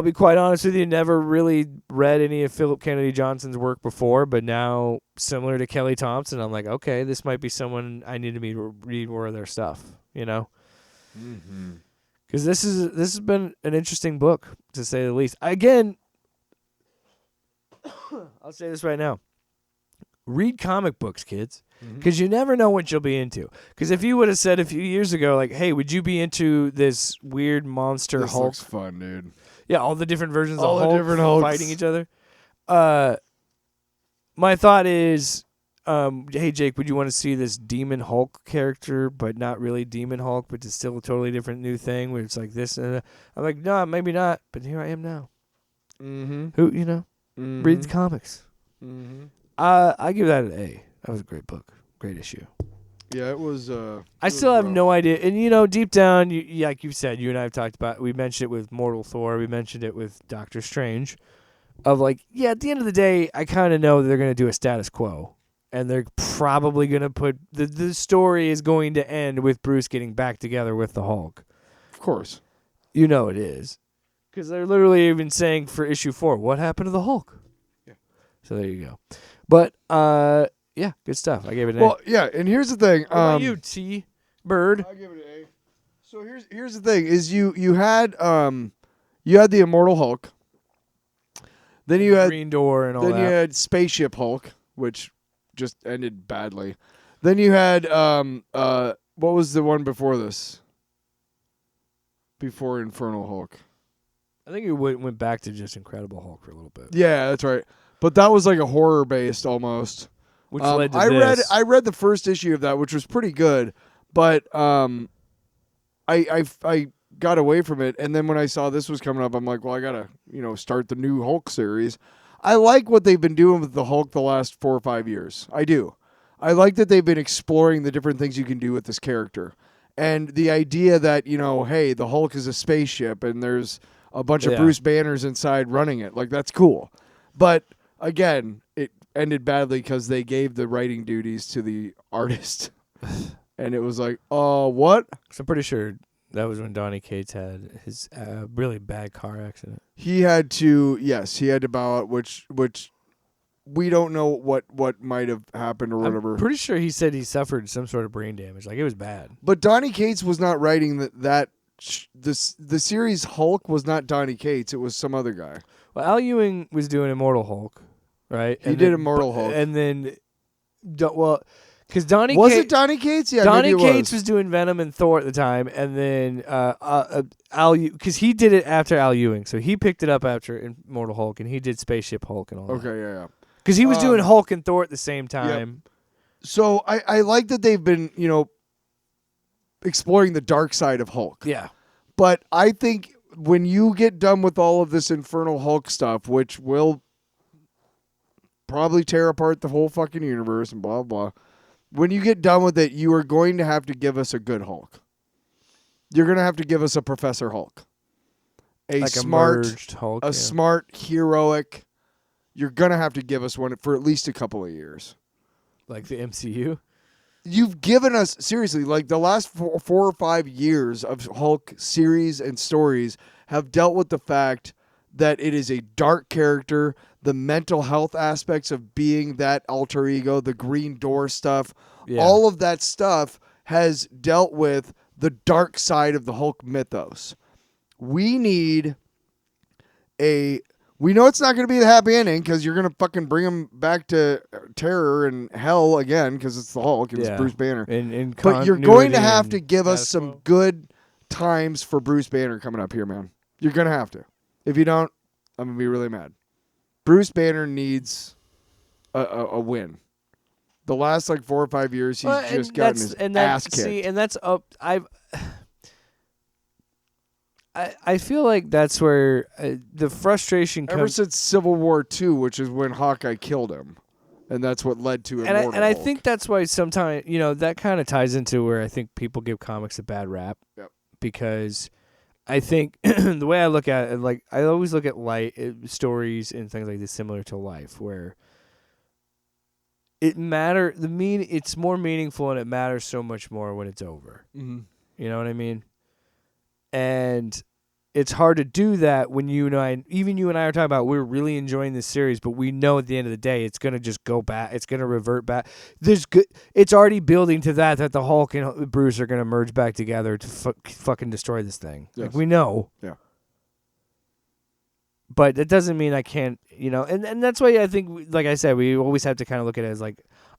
C: be quite honest with you, never really read any of Phillip Kennedy Johnson's work before, but now, similar to Kelly Thompson, I'm like, okay, this might be someone I need to read more of their stuff, you know? Because this has been an interesting book, to say the least. Again, I'll say this right now. Read comic books, kids, because you never know what you'll be into. Because if you would have said a few years ago, like, hey, would you be into this weird monster
B: This
C: Hulk?
B: looks fun, dude.
C: Yeah, all the different versions
B: All
C: of
B: the
C: Hulk
B: different Hulks.
C: fighting each other. My thought is, hey, Jake, would you want to see this Demon Hulk character, but not really Demon Hulk, but it's still a totally different new thing where it's like this? And I'm like, no, maybe not, but here I am now. Who, you know, reads comics. I give that an A. That was a great book. Great issue.
B: Yeah, it was.
C: I still have no idea. And, you know, deep down, like you said, you and I have talked about, we mentioned it with Mortal Thor, we mentioned it with Doctor Strange, of like, yeah, at the end of the day, I kind of know that they're going to do a status quo. And they're probably going to put, the story is going to end with Bruce getting back together with the Hulk.
B: Of course.
C: You know it is. Because they're literally even saying for issue 4, what happened to the Hulk?
B: Yeah.
C: So there you go. But, yeah, good stuff. I gave it an A.
B: Well, yeah, and here's the thing.
C: What about you, T. Bird?
B: I give it an A. So here's the thing: is you had the Immortal Hulk, then you had
C: Green Door and all
B: then
C: that.
B: you had Spaceship Hulk, which just ended badly. Then you had what was the one before this? Before Infernal Hulk.
C: I think it went back to just Incredible Hulk for a little bit.
B: Yeah, that's right. But that was like a horror based almost.
C: Which led to
B: this. I read the first issue of that, which was pretty good, but I got away from it. And then when I saw this was coming up, I'm like, well, I gotta start the new Hulk series. I like what they've been doing with the Hulk the last 4 or 5 years. I do. I like that they've been exploring the different things you can do with this character, and the idea that hey, the Hulk is a spaceship and there's a bunch of Bruce Banners inside running it. Like, that's cool, but again, it ended badly because they gave the writing duties to the artist. And it was like, what?
C: So I'm pretty sure that was when Donny Cates had his really bad car accident.
B: He had to bow out, which we don't know what might have happened or whatever.
C: I'm pretty sure he said he suffered some sort of brain damage. Like, it was bad.
B: But Donny Cates was not writing the series Hulk was not Donny Cates. It was some other guy.
C: Well, Al Ewing was doing Immortal Hulk, right?
B: He did Immortal Hulk.
C: And then, because Donny
B: Was it Donny Cates? Yeah,
C: Donny
B: maybe it
C: Cates was doing Venom and Thor at the time, and then Al, because he did it after Al Ewing, so he picked it up after Immortal Hulk, and he did Spaceship Hulk and all that.
B: Okay, yeah.
C: Because he was doing Hulk and Thor at the same time.
B: Yep. So I like that they've been, exploring the dark side of Hulk.
C: Yeah.
B: But I think when you get done with all of this Infernal Hulk stuff, which will probably tear apart the whole fucking universe and blah, blah, when you get done with it, you are going to have to give us a good Hulk. You're going to have to give us a Professor Hulk. A
C: merged Hulk,
B: smart, heroic. You're going to have to give us one for at least a couple of years.
C: Like the MCU?
B: You've given us, seriously, like the last 4 or 5 years of Hulk series and stories have dealt with the fact that it is a dark character, the mental health aspects of being that alter ego, the Green Door stuff, all of that stuff has dealt with the dark side of the Hulk mythos. We need we know it's not going to be the happy ending because you're going to fucking bring him back to terror and hell again because it's the Hulk and it's Bruce Banner. But you're going to have to give us some good times for Bruce Banner coming up here, man. You're going to have to. If you don't, I'm going to be really mad. Bruce Banner needs a win. The last 4 or 5 years, he's just gotten his ass kicked.
C: See, and that's up. I feel like that's where the frustration comes.
B: Ever since Civil War II, which is when Hawkeye killed him. And that's what led to Immortal
C: And I
B: Hulk.
C: think that's why sometimes, that kind of ties into where I think people give comics a bad rap.
B: Yep.
C: Because I think the way I look at it, I always look at stories and things like this similar to life, where it's more meaningful and it matters so much more when it's over.
B: Mm-hmm.
C: You know what I mean? And it's hard to do that when you and I are talking about we're really enjoying this series, but we know at the end of the day it's going to just go back. It's going to revert back. It's already building to that the Hulk and Bruce are going to merge back together to fucking destroy this thing.
B: Yes.
C: We know.
B: Yeah.
C: But that doesn't mean I can't, and that's why I think, like I said, we always have to kind of look at it as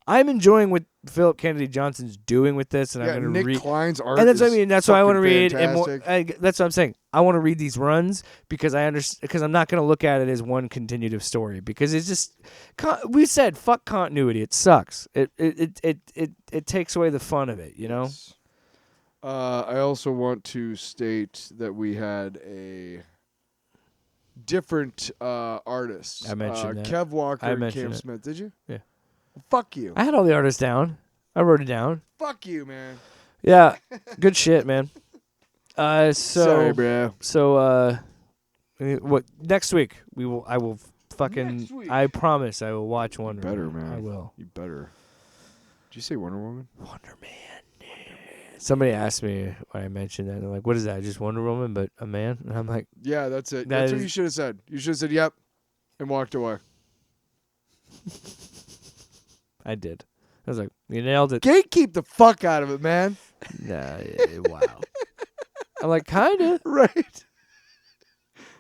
C: I'm enjoying what Phillip Kennedy Johnson's doing with this, and I'm going to read
B: Nick Klein's art.
C: And that's what I mean. That's why I want to read.
B: Fantastic.
C: That's what I'm saying. I want to read these runs because I understand. Because I'm not going to look at it as one continuative story because it's just. We said fuck continuity. It sucks. It takes away the fun of it.
B: Yes. I also want to state that we had a different artist.
C: I mentioned that.
B: Kev Walker and
C: mentioned
B: Cam
C: it.
B: Smith. Did you?
C: Yeah.
B: Fuck you.
C: I had all the artists down. I wrote it down.
B: Fuck you, man.
C: Yeah, good shit, man.
B: Sorry, bro.
C: So, what next week? I will fucking. I promise I will watch Wonder Woman.
B: Better, man.
C: I will.
B: You better. Did you say Wonder Woman?
C: Wonder Man. Somebody asked me when I mentioned that. They're like, "What is that? Just Wonder Woman, but a man?" And I'm like,
B: "Yeah, that's it. That's what you should have said. You should have said, yep,' and walked away."
C: I did. I was like, "You nailed it."
B: Gatekeep the fuck out of it, man.
C: Nah, wow. I'm like, kinda.
B: Right.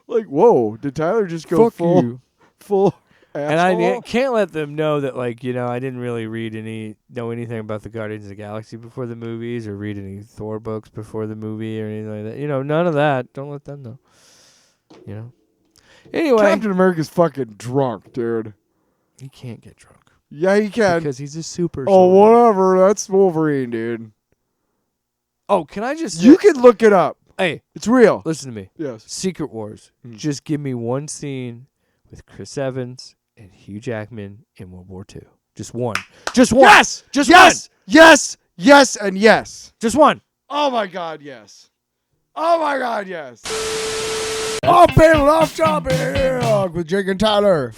B: Whoa, did Tyler just go
C: Full
B: asshole?
C: And I can't let them know that, I didn't really know anything about the Guardians of the Galaxy before the movies or read any Thor books before the movie or anything like that. None of that. Don't let them know. Anyway.
B: Captain America's fucking drunk, dude.
C: He can't get drunk.
B: Yeah, he can.
C: Because he's a super
B: Oh, whatever. That's Wolverine, dude.
C: Oh, can I just...
B: You can look it up.
C: Hey.
B: It's real.
C: Listen to me.
B: Yes.
C: Secret Wars. Just give me one scene with Chris Evans and Hugh Jackman in World War II. Just one. Just one.
B: Yes!
C: Just
B: yes!
C: one!
B: Yes! Yes and yes.
C: Just one.
B: Oh, my God, yes. Oh, my God, yes.
F: Off panel, off topic with Jake and Tyler.